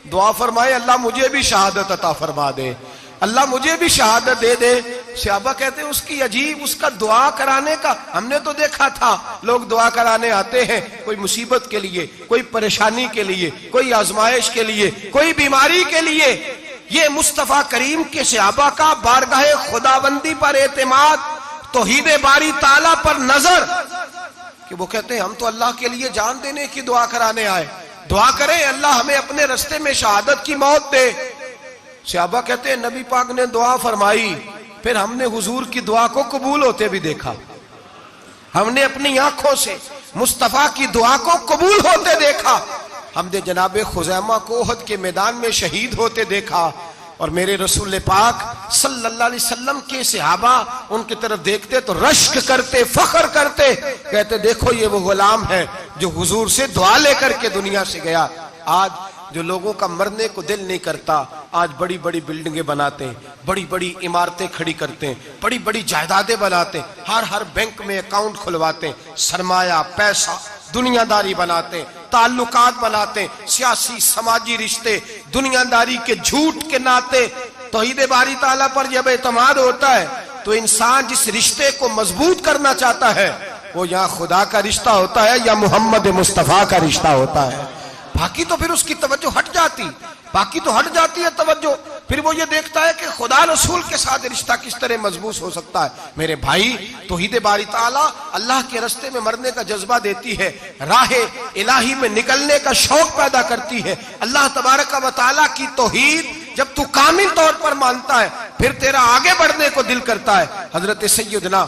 दुआ फरमाए अल्लाह मुझे भी शहादत अता फरमा दे, अल्लाह मुझे भी शहादत दे दे। सहाबा कहते हैं उसकी अजीब, उसका दुआ कराने का, हमने तो देखा था लोग दुआ कराने आते हैं कोई मुसीबत के लिए, कोई परेशानी के लिए, कोई आजमाइश के लिए, कोई बीमारी के लिए। ये मुस्तफा करीम के सहाबा का बारगाहे खुदाबंदी पर एतमाद, तौहीद बारी ताला पर नजर, कि वो कहते हैं हम तो अल्लाह के लिए जान देने की दुआ कराने आए, दुआ करें अल्लाह हमें अपने रास्ते में शहादत की मौत दे। सहाबा कहते हैं नबी पाक ने दुआ फरमाई, फिर हमने हुजूर की दुआ को कबूल होते भी देखा, हमने अपनी आंखों से मुस्तफा की दुआ को कबूल होते देखा, हमने जनाबे खुजैमा को ओहद के मैदान में शहीद होते देखा। और मेरे रसूल पाक सल्लल्लाहु अलैहि वसल्लम के सहाबा उनकी तरफ देखते तो रश्क करते, फख्र करते, कहते देखो ये वो गुलाम है जो हुजूर से दुआ लेकर के दुनिया से गया। आज जो लोगों का मरने को दिल नहीं करता, आज बड़ी बड़ी बिल्डिंगें बनाते हैं, बड़ी बड़ी इमारतें खड़ी करते हैं, बड़ी बड़ी जायदादें बनाते हैं, हर बैंक में अकाउंट खुलवाते हैं, सरमाया, पैसा, दुनियादारी बनाते हैं, ताल्लुकात बनाते हैं, सियासी समाजी रिश्ते, दुनियादारी के झूठ के नाते। तौहीद बारी ताला पर जब एतमाद होता है तो इंसान जिस रिश्ते को मजबूत करना चाहता है वो या खुदा का रिश्ता होता है या मोहम्मद मुस्तफा का रिश्ता होता है। बाकी तो फिर उसकी तवज्जो हट जाती, बाकी तो हट जाती है तवज्जो। फिर वो ये देखता है कि खुदा रसूल के साथ रिश्ता किस तरह मजबूत हो सकता है। मेरे भाई, तौहीद बारी ताला अल्लाह के रास्ते में मरने का जज्बा देती है, राहे इलाही में निकलने का शौक पैदा करती है। अल्लाह तबारक व तआला की तौहीद जब तू कामिल तौर पर मानता है फिर तेरा आगे बढ़ने को दिल करता है। हजरत सैयदना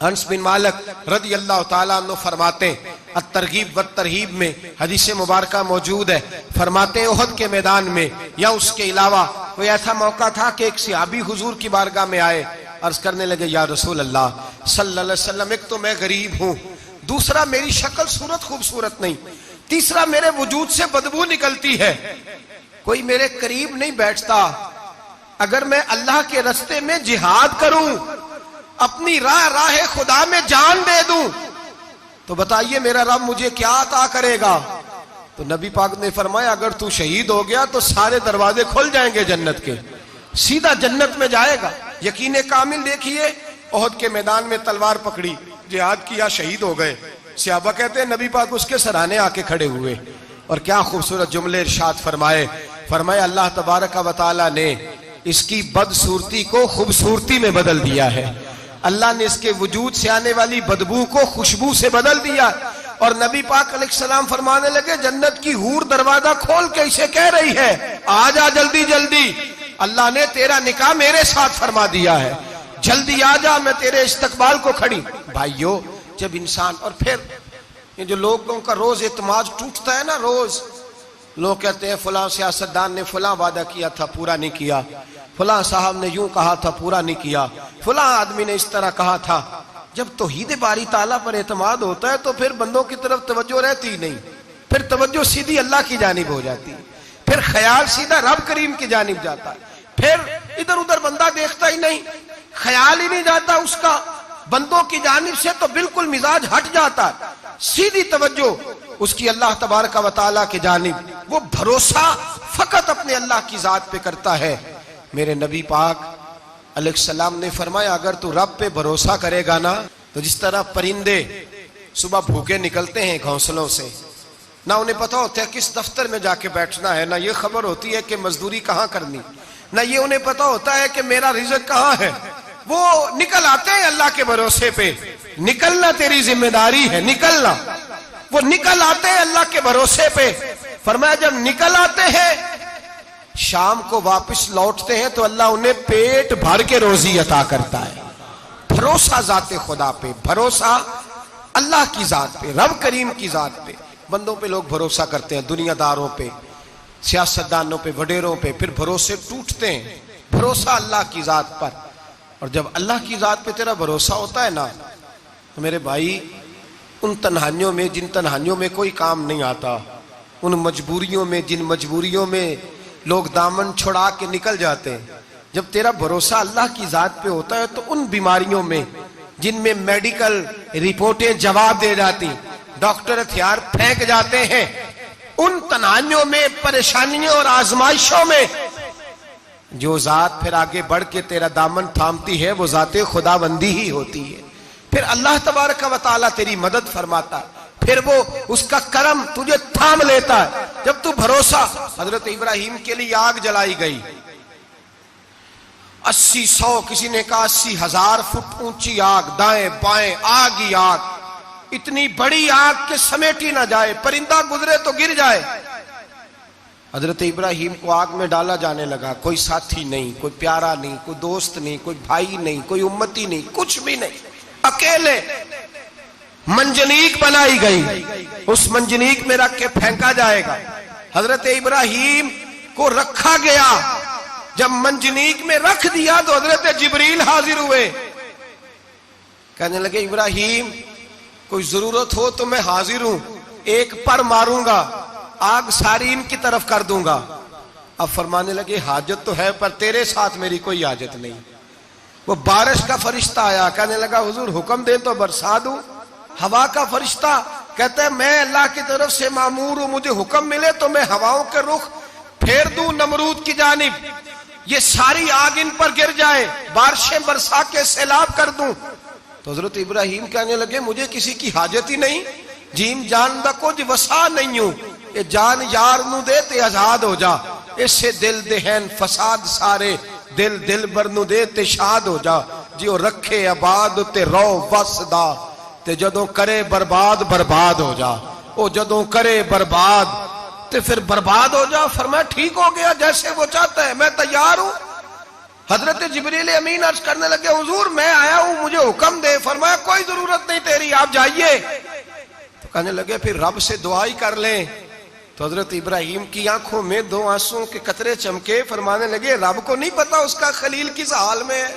अनस बिन मालिक रज़ी अल्लाह तआला अन्हु फरमाते हैं, अत-तरगीब व तरहीब में हदीस मुबारका मौजूद है, फरमाते हैं ओहद के मैदान में या उसके अलावा कोई ऐसा मौका था कि एक सहाबी हुजूर की बारगाह में आए, अर्ज करने लगे या रसूल अल्लाह सल्लल्लाहु अलैहि वसल्लम, एक तो मैं गरीब हूँ, दूसरा मेरी शक्ल सूरत खूबसूरत नहीं, तीसरा मेरे वजूद से बदबू निकलती है, कोई मेरे करीब नहीं बैठता, अगर मैं अल्लाह के रास्ते में जिहाद करूं, अपनी राह खुदा में जान दे दूं तो बताइए मेरा रब मुझे क्या अता करेगा। तो नबी पाक ने फरमाया अगर तू शहीद हो गया तो सारे दरवाजे खुल जाएंगे जन्नत के, सीधा जन्नत में जाएगा। यकीन कामिल देखिए, ओहद के मैदान में तलवार पकड़ी, जिहाद किया, शहीद हो गए। सहाबा कहते हैं नबी पाक उसके सराहने आके खड़े हुए और क्या खूबसूरत जुमले इरशाद फरमाए। अल्लाह तबारक व तआला ने इसकी बदसूरती को खूबसूरती में बदल दिया है, अल्लाह ने इसके वजूद से आने वाली बदबू को खुशबू से बदल दिया। और नबी पाक अलैहिस्सलाम फरमाने लगे जन्नत की हूर दरवाजा खोल के इसे कह रही है आ जा जल्दी जल्दी, अल्लाह ने तेरा निकाह मेरे साथ फरमा दिया है, जल्दी आ जा, मैं तेरे इस्तकबाल को खड़ी। भाइयों, जब इंसान, और फिर ये जो लोगों का रोज एतमाद टूटता है ना, रोज लोग कहते हैं फलां सियासतदान ने फलां वादा किया था पूरा नहीं किया, फलां साहब ने यूं कहा था पूरा नहीं किया, फलां आदमी ने इस तरह कहा था। जब तौहीद बारी ताला पर एतमाद होता है तो फिर बंदों की तरफ तवज्जो रहती नहीं, फिर तवज्जो सीधी अल्लाह की जानिब हो जाती है, फिर ख्याल सीधा रब करीम की जानिब जाता है, फिर इधर उधर बंदा देखता ही नहीं, ख्याल ही नहीं जाता उसका बंदों की जानिब से, तो बिल्कुल मिजाज हट जाता है, सीधी तवज्जो उसकी अल्लाह तबारक व तआला की जानिब, वो भरोसा फकत अपने अल्लाह की जात पे करता है। मेरे नबी पाक अलैहिस्सलाम ने फरमाया अगर तू रब पे भरोसा करेगा ना, तो जिस तरह परिंदे सुबह भूखे निकलते हैं घोंसलों से, ना उन्हें पता होता है किस दफ्तर में जाके बैठना है, ना ये खबर होती है कि मजदूरी कहाँ करनी, ना ये उन्हें पता होता है कि मेरा रिज़्क कहाँ है, वो निकल आते हैं अल्लाह के भरोसे पे। निकलना तेरी जिम्मेदारी है, निकलना, वो निकल आते हैं अल्लाह के भरोसे पे। फरमाया जब निकल आते हैं शाम को वापस लौटते हैं तो अल्लाह उन्हें पेट भर के रोजी अता करता है। भरोसा जाते खुदा पे, भरोसा अल्लाह की जात पे, रब करीम की जात पे। बंदों पे लोग भरोसा करते हैं, दुनियादारों पे, सियासतदानों पे, वडेरों पे, फिर भरोसे टूटते हैं। भरोसा अल्लाह की जात पर, और जब अल्लाह की जात पे तेरा भरोसा होता है ना, तो मेरे भाई उन तन्हाइयों में जिन तन्हाइयों में कोई काम नहीं आता, उन मजबूरियों में जिन मजबूरियों में लोग दामन छुड़ा के निकल जाते हैं, जब तेरा भरोसा अल्लाह की जात पे होता है तो उन बीमारियों में जिनमें मेडिकल रिपोर्टें जवाब दे जाती, डॉक्टर हथियार फेंक जाते हैं, उन तनाइयों में, परेशानियों और आजमाइशों में जो जात फिर आगे बढ़ के तेरा दामन थामती है वो जाते खुदाबंदी ही होती है। फिर अल्लाह तबारक व तआला तेरी मदद फरमाता है, फिर वो उसका करम तुझे थाम लेता है। जब तू भरोसा, हजरत इब्राहिम के लिए आग जलाई गई, 80-100, किसी ने कहा 80,000 फुट ऊंची आग, दाएं बाएं आग ही आग, इतनी बड़ी आग के समेटी ना जाए, परिंदा गुजरे तो गिर जाए। हजरत इब्राहिम को आग में डाला जाने लगा, कोई साथी नहीं, कोई प्यारा नहीं, कोई दोस्त नहीं, कोई भाई नहीं, कोई उम्मती नहीं, कुछ भी नहीं, अकेले मंजनीक बनाई गई, उस मंजनीक में रख के फेंका जाएगा। हजरत इब्राहिम को रखा गया जब मंजनीक में रख दिया तो हजरत जिब्रील हाजिर हुए। कहने लगे इब्राहिम कोई जरूरत हो तो मैं हाजिर हूं, एक पर मारूंगा आग सारी इनकी तरफ कर दूंगा। अब फरमाने लगे हाजत तो है पर तेरे साथ मेरी कोई हाजत नहीं। वो बारिश का फरिश्ता आया, कहने लगा हुजूर हुक्म दे तो बरसा दूं। हवा का फरिश्ता कहते हैं मैं अल्लाह की तरफ से मामूर हूं, मुझे हुक्म मिले तो मैं हवाओं के रुख फेर दूं नमरूद की जानिब, ये सारी आग इन पर गिर जाए, बारिशें बरसा के सैलाब कर दूं। तो हजरत इब्राहिम कहने लगे मुझे किसी की हाजत ही नहीं, जीम जान दा कुछ वसा नहीं हूं, ये जान यार नू दे ते आजाद हो जा, इससे दिल देहन फसाद सारे, दिल दिल बर नू दे ते शाद हो जा, जियो रखे आबाद ते रो वसदा, ते जदों करे बर्बाद बर्बाद हो जा, ओ जदों करे बर्बाद ते फिर बर्बाद हो जा। फरमाया ठीक हो गया जैसे वो चाहता है, मैं तैयार हूं। हजरत जिब्रील अमीन अर्ज करने लगे हुजूर मैं आया हूं, मुझे हुक्म दे। फरमाया कोई जरूरत नहीं तेरी, आप जाइए। तो कहने लगे फिर रब से दुआ ही कर लें। तो हजरत इब्राहिम की आंखों में दो आंसुओं के कतरे चमके, फरमाने लगे रब को नहीं पता उसका खलील किस हाल में है,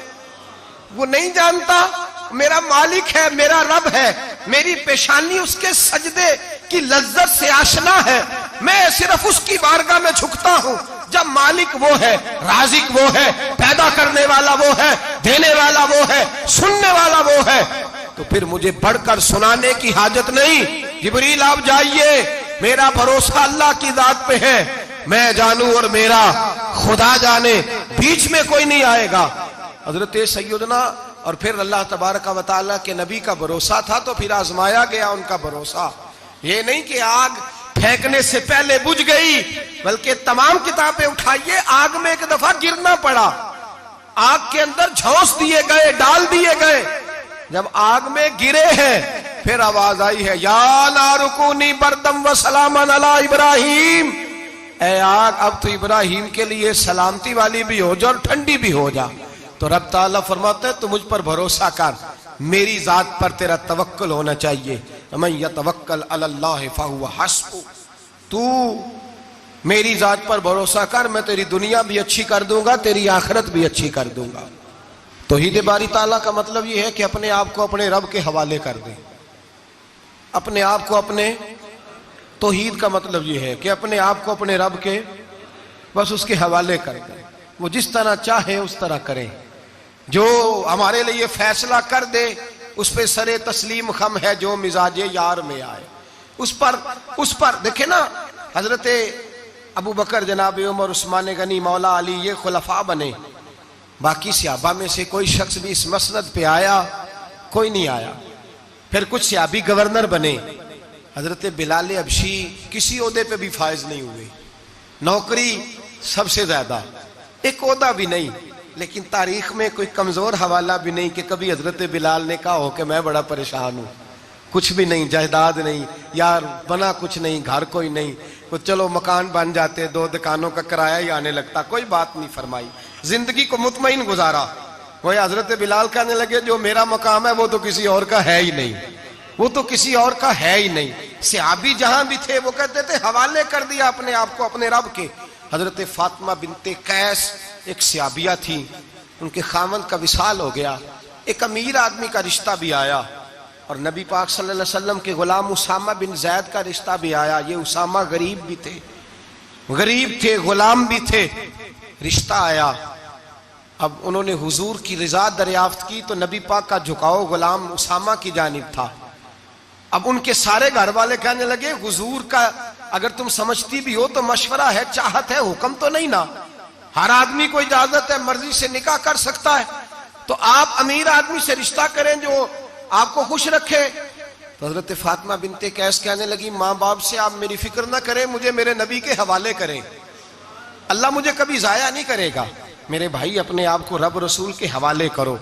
वो नहीं जानता मेरा मालिक है, मेरा रब है, मेरी पेशानी उसके सजदे की लज्जत से आशना है, मैं सिर्फ उसकी बारगाह में झुकता हूं। जब मालिक वो है, राजिक वो है, पैदा करने वाला वो है, देने वाला वो है, सुनने वाला वो है, तो फिर मुझे बढ़कर सुनाने की हाजत नहीं। जिब्रील आप जाइए, मेरा भरोसा अल्लाह की जात पे है, मैं जानूं और मेरा खुदा जाने, बीच में कोई नहीं आएगा। हजरत सैयदना और फिर अल्लाह तबारक व तआला के नबी का भरोसा था तो फिर आजमाया गया उनका भरोसा। ये नहीं कि आग फेंकने से पहले बुझ गई, बल्कि तमाम किताबें उठाइए, आग में एक दफा गिरना पड़ा, आग के अंदर झोंस दिए गए, डाल दिए गए। जब आग में गिरे हैं फिर आवाज आई है या नारुकुनी बरदम व सलामन अला इब्राहिम, ए आग अब तो इब्राहिम के लिए सलामती वाली भी हो जा और ठंडी भी हो जा। तो रब ताला फरमाते हैं तू मुझ पर भरोसा कर, मेरी जात पर तेरा तवक्कुल होना चाहिए। मैं यतवक्कल अलल्लाह फहुव हस्बु, तू मेरी जात पर भरोसा कर, मैं तेरी दुनिया भी अच्छी कर दूंगा, तेरी आखिरत भी अच्छी कर दूंगा। तौहीद बारी ताला का मतलब यह है कि अपने आप को अपने रब के हवाले कर दे, अपने आप को अपने, तौहीद का मतलब यह है कि अपने आप को अपने रब के बस उसके हवाले कर दे, वो जिस तरह चाहे उस तरह करें, जो हमारे लिए फैसला कर दे उस पर सरे तस्लीम खम है, जो मिजाजे यार में आए उस पर देखे ना। हजरत अबू बकर, जनाब उमर, उस्मान गनी, मौला अली, ये खुलफा बने, बाकी सहाबा में से कोई शख्स भी इस मसनद पे आया कोई नहीं आया। फिर कुछ सहाबी गवर्नर बने, हजरत बिलाल अबशी किसी ओहदे पे भी फायज नहीं हुए, नौकरी सबसे ज्यादा, एक ओहदा भी नहीं, लेकिन तारीख में कोई कमजोर हवाला भी नहीं कि कभी हजरत बिलाल ने कहा हो कि मैं बड़ा परेशान हूं, कुछ भी नहीं, जायदाद नहीं, यार बना कुछ नहीं, घर कोई नहीं, तो चलो मकान बन जाते, 2 दुकानों का किराया ही आने लगता, कोई बात नहीं फरमाई, जिंदगी को मुतमईन गुजारा। वही हजरत बिलाल कहने लगे जो मेरा मकाम है वो तो किसी और का है ही नहीं, वो तो किसी और का है ही नहीं। सहाबी जहां भी थे वो कहते थे हवाले कर दिया अपने आप को अपने रब के। हजरत फातिमा बिनते कैस एक सहाबिया थी, उनके खामन का विसाल हो गया, एक अमीर आदमी का रिश्ता भी आया और नबी पाक सल्लल्लाहु अलैहि वसल्लम के गुलाम उसामा बिन जैद का रिश्ता भी आया। ये उसामा गरीब भी थे, गरीब थे, गुलाम भी थे, रिश्ता आया। अब उन्होंने हुजूर की रिजा दरियाफ्त की तो नबी पाक का झुकाव गुलाम उसामा की जानिब था। अब उनके सारे घर वाले कहने लगे हुजूर का अगर तुम समझती भी हो तो मशवरा है, चाहत है, हुक्म तो नहीं ना, हर आदमी को इजाजत है, मर्जी से निकाह कर सकता है, तो आप अमीर आदमी से रिश्ता करें जो आपको खुश रखे। तो हजरत फातिमा बिनते कैस कहने लगी माँ बाप से आप मेरी फिक्र ना करें, मुझे मेरे नबी के हवाले करें, अल्लाह मुझे कभी जाया नहीं करेगा। मेरे भाई अपने आप को रब रसूल के हवाले करो।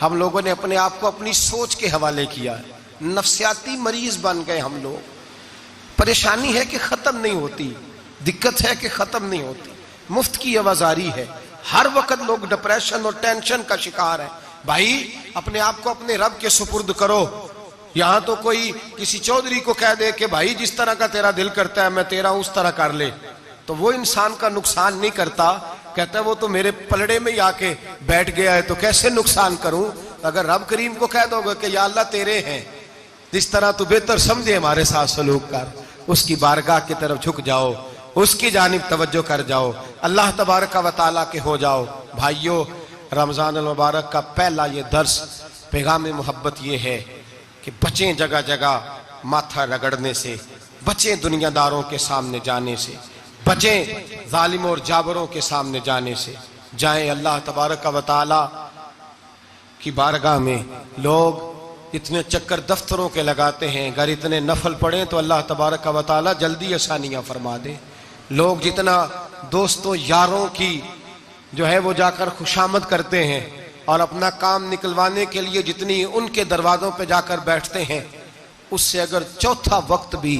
हम लोगों ने अपने आप को अपनी सोच के हवाले किया, नफ्सियाती मरीज बन गए हम लोग। परेशानी है कि खत्म नहीं होती, दिक्कत है कि खत्म नहीं होती, मुफ्त की आवाजारी है, हर वक्त लोग डिप्रेशन और टेंशन का शिकार है। भाई अपने आप को अपने रब के सुपुर्द करो। यहां तो कोई किसी चौधरी को कह दे कि भाई जिस तरह का तेरा दिल करता है मैं तेरा उस तरह कर ले, तो वो इंसान का नुकसान नहीं करता, कहता है वो तो मेरे पलड़े में ही आके बैठ गया है, तो कैसे नुकसान करूं। अगर रब करीम को कह दोगे कि या अल्लाह तेरे हैं, जिस तरह तू बेहतर समझे हमारे साथ सलूक कर, उसकी बारगाह की तरफ झुक जाओ, उसकी जानिब तवज्जो कर जाओ, अल्लाह तबारक व तआला के हो जाओ। भाइयों, रमजान अल मुबारक का पहला ये दर्स, पैगाम मोहब्बत ये है कि बचें जगह जगह माथा रगड़ने से, बचें दुनियादारों के सामने जाने से, बचें जालिमों और जाबरों के सामने जाने से। जाएं अल्लाह तबारक व तआला की बारगाह में। लोग इतने चक्कर दफ्तरों के लगाते हैं, अगर इतने नफल पढ़ें तो अल्लाह तबारक व तआला जल्दी आसानियां फरमा दे। लोग जितना दोस्तों यारों की जो है वो जाकर खुशामद करते हैं और अपना काम निकलवाने के लिए जितनी उनके दरवाजों पे जाकर बैठते हैं, उससे अगर चौथा वक्त भी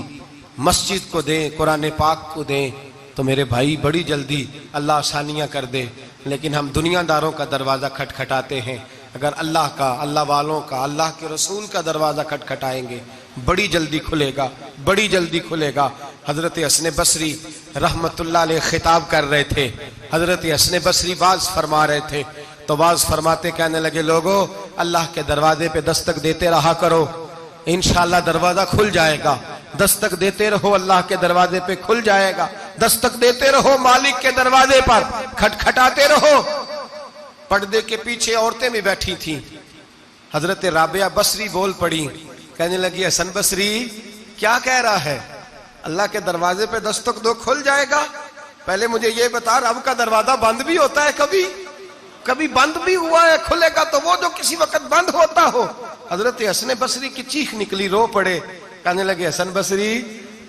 मस्जिद को दें, कुरान पाक को दें, तो मेरे भाई बड़ी जल्दी अल्लाह आसानियां कर दे। लेकिन हम दुनियादारों का दरवाज़ा खटखटाते हैं। अगर अल्लाह का, अल्लाह वालों का, अल्लाह के रसूल का दरवाज़ा खटखटाएंगे, बड़ी जल्दी खुलेगा, बड़ी जल्दी खुलेगा। हज़रत हसन बसरी रहमतुल्लाह अलैह खिताब कर रहे थे। हज़रत हसन बसरी वाज फरमा रहे थे, तो वाज फरमाते कहने लगे, लोगो अल्लाह के दरवाजे पे दस्तक देते रहा करो, इंशाअल्लाह दरवाजा खुल जाएगा। दस्तक देते रहो, अल्लाह के दरवाजे पे खुल जाएगा। दस्तक देते रहो, मालिक के दरवाजे पर खटखटाते रहो। पर्दे के पीछे औरतें भी बैठी थीं। हजरत राबिया बसरी बोल पड़ी, कहने लगी, हसन बसरी क्या कह रहा है? अल्लाह के दरवाजे पे दस्तक दो, खुल जाएगा। पहले मुझे ये बता, रब का दरवाजा बंद भी होता है? कभी कभी बंद भी हुआ है? खुलेगा तो वो जो किसी वक्त बंद होता हो। हजरत हसन बसरी की चीख निकली, रो पड़े, कहने लगे, हसन बसरी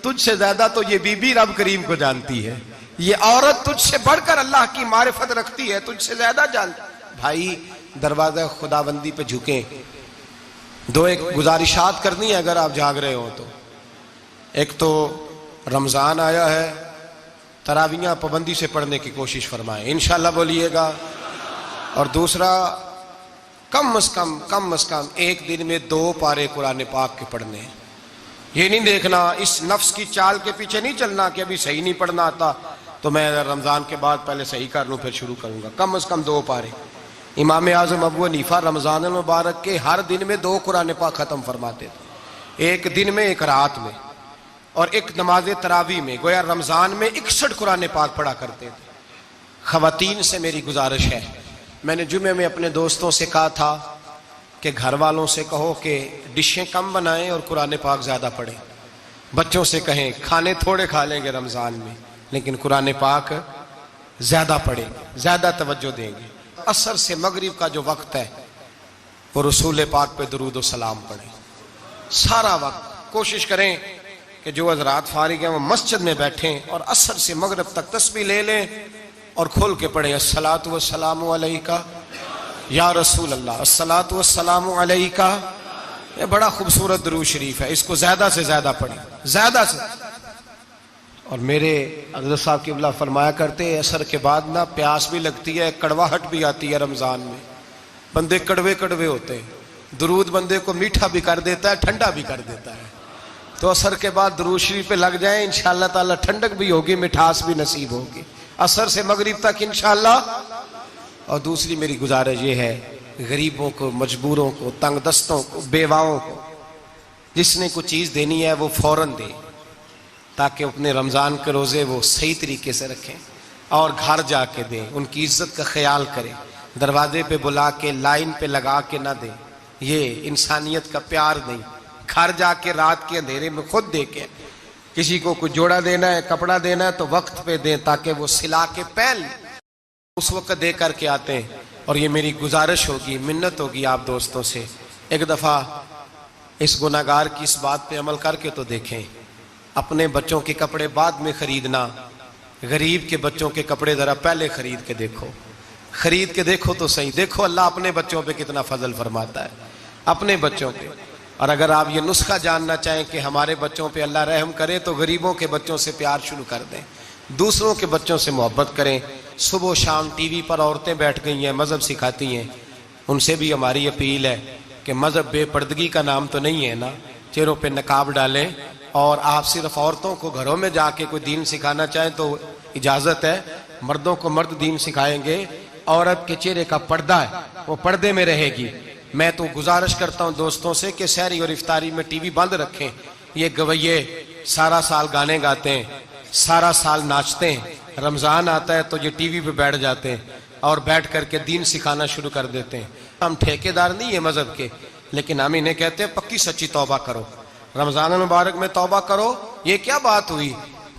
तुझसे ज्यादा तो ये बीबी रब करीम को जानती है, ये औरत तुझसे बढ़कर अल्लाह की मारिफत रखती है, तुझसे ज्यादा जानती। भाई दरवाजा खुदाबंदी पे झुके। दो एक गुजारिशात करनी है अगर आप जाग रहे हो तो। एक तो रमजान आया है, तरावियां पाबंदी से पढ़ने की कोशिश फरमाएं, इंशाल्लाह बोलिएगा। और दूसरा, कम से कम एक दिन में 2 पारे कुरान पाक के पढ़ने। ये नहीं देखना, इस नफ्स की चाल के पीछे नहीं चलना कि अभी सही नहीं पढ़ना आता तो मैं रमजान के बाद पहले सही कर लूँ फिर शुरू करूंगा। कम से कम 2 पारे। इमाम आजम अबू हनीफा रमजान मुबारक के हर दिन में 2 कुरान पाक खत्म फरमाते थे, एक दिन में, एक रात में, और एक नमाज तरावी में। गोया रमजान में 61 कुरान पाक पढ़ा करते थे। खवातीन से मेरी गुजारिश है, मैंने जुमे में अपने दोस्तों से कहा था कि घर वालों से कहो कि डिशें कम बनाएं और कुरान पाक ज़्यादा पढ़ें। बच्चों से कहें खाने थोड़े खा लेंगे रमज़ान में, लेकिन कुरान पाक ज़्यादा पढ़ेंगे, ज़्यादा तवज्जो देंगे। असर से मगरिब का जो वक्त है वो रसूल पाक पे दुरूद व सलाम पढ़ें सारा वक्त। कोशिश करें कि जो हज़रात फारिग हैं वो मस्जिद में बैठें और असर से मगरिब तक तस्बीह ले लें और खोल के पढ़े, अस्सलातु वस्सलामु अलैका या रसूल अल्लाह, अस्सलातु वस्सलामु अलैका। ये बड़ा खूबसूरत दुरूद शरीफ है, इसको ज्यादा से ज्यादा पढ़ें, ज्यादा से। और मेरे हज़रत साहब क़िबला फरमाया करते, असर के बाद ना प्यास भी लगती है, कड़वाहट भी आती है रमजान में, बंदे कड़वे कड़वे होते हैं। दुरूद बंदे को मीठा भी कर देता है, ठंडा भी कर देता है। तो असर के बाद दुरूद शरीफ पे लग जाए, इंशाअल्लाह ताला ठंडक भी होगी, मिठास भी नसीब होगी असर से मगरिब तक इंशाअल्लाह। और दूसरी मेरी गुजारिश ये है, गरीबों को, मजबूरों को, तंग दस्तों को, बेवाओं को जिसने कुछ चीज़ देनी है वो फौरन दे, ताकि अपने रमज़ान के रोज़े वो सही तरीके से रखें और घर जाके दें, उनकी इज्जत का ख्याल करें। दरवाजे पे बुला के, लाइन पे लगा के ना दें, ये इंसानियत का प्यार नहीं। घर जाके रात के अंधेरे में खुद दे के, किसी को कुछ जोड़ा देना है, कपड़ा देना है तो वक्त पे दें ताकि वो सिला के पहन उस वक्त दे करके आते हैं। और ये मेरी गुजारिश होगी, मिन्नत होगी आप दोस्तों से, एक दफ़ा इस गुनाहगार की इस बात पे अमल करके तो देखें। अपने बच्चों के कपड़े बाद में खरीदना, गरीब के बच्चों के कपड़े ज़रा पहले खरीद के देखो, खरीद के देखो तो सही। देखो अल्लाह अपने बच्चों पे कितना फजल फरमाता है, अपने बच्चों पे। और अगर आप ये नुस्खा जानना चाहें कि हमारे बच्चों पे अल्लाह रहम करे, तो गरीबों के बच्चों से प्यार शुरू कर दें, दूसरों के बच्चों से मोहब्बत करें। सुबह शाम टीवी पर औरतें बैठ गई हैं, मज़हब सिखाती हैं, उनसे भी हमारी अपील है कि मज़हब बेपर्दगी का नाम तो नहीं है ना, चेहरों पे नकाब डालें। और आप सिर्फ औरतों को घरों में जाके कोई दीन सिखाना चाहें तो इजाज़त है, मर्दों को मर्द दीन सिखाएंगे, औरत के चेहरे का पर्दा है वो पर्दे में रहेगी। मैं तो गुजारिश करता हूं दोस्तों से कि सहरी और इफ्तारी में टीवी बंद रखें। ये गवैये सारा साल गाने गाते हैं, सारा साल नाचते हैं, रमजान आता है तो ये टीवी पे बैठ जाते हैं और बैठ करके दीन सिखाना शुरू कर देते हैं। हम ठेकेदार नहीं है मजहब के, लेकिन हम इन्हें कहते हैं पक्की सच्ची तौबा करो, रमजान मुबारक में तौबा करो। ये क्या बात हुई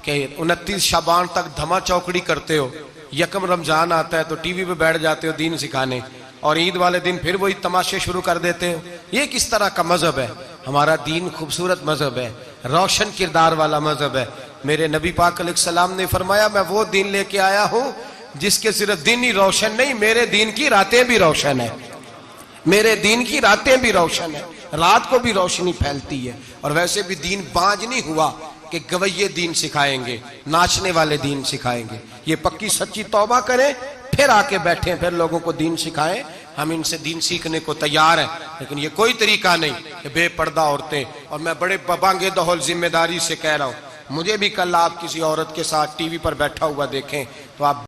कि 29 शाबान तक धमा चौकड़ी करते हो, यकम रमजान आता है तो टीवी पे बैठ जाते हो दीन सिखाने, और ईद वाले दिन फिर वही तमाशे शुरू कर देते हो। ये किस तरह का मजहब है? हमारा दीन खूबसूरत मजहब है, रोशन किरदार वाला मजहब है। मेरे नबी पाक अलैहिस्सलाम ने फरमाया, मैं वो दीन लेके आया हूं जिसके सिर्फ दिन ही रोशन नहीं, मेरे दीन की रातें भी रोशन है। मेरे दीन की रातें भी रोशन है, रात को भी रोशनी फैलती है। और वैसे भी दीन बाज नहीं हुआ कि गवैये दीन सिखाएंगे, नाचने वाले दीन सिखाएंगे। ये पक्की सच्ची तौबा करें, फिर आके बैठे, फिर लोगों को दीन सिखाएं। हम इनसे दीन सीखने को तैयार हैं, लेकिन ये कोई तरीका नहीं कि बेपर्दा औरतें। और मैं बड़े बबांगे दहल जिम्मेदारी से कह रहा हूं, मुझे भी कल आप किसी औरत के साथ टीवी पर बैठा हुआ देखें तो आप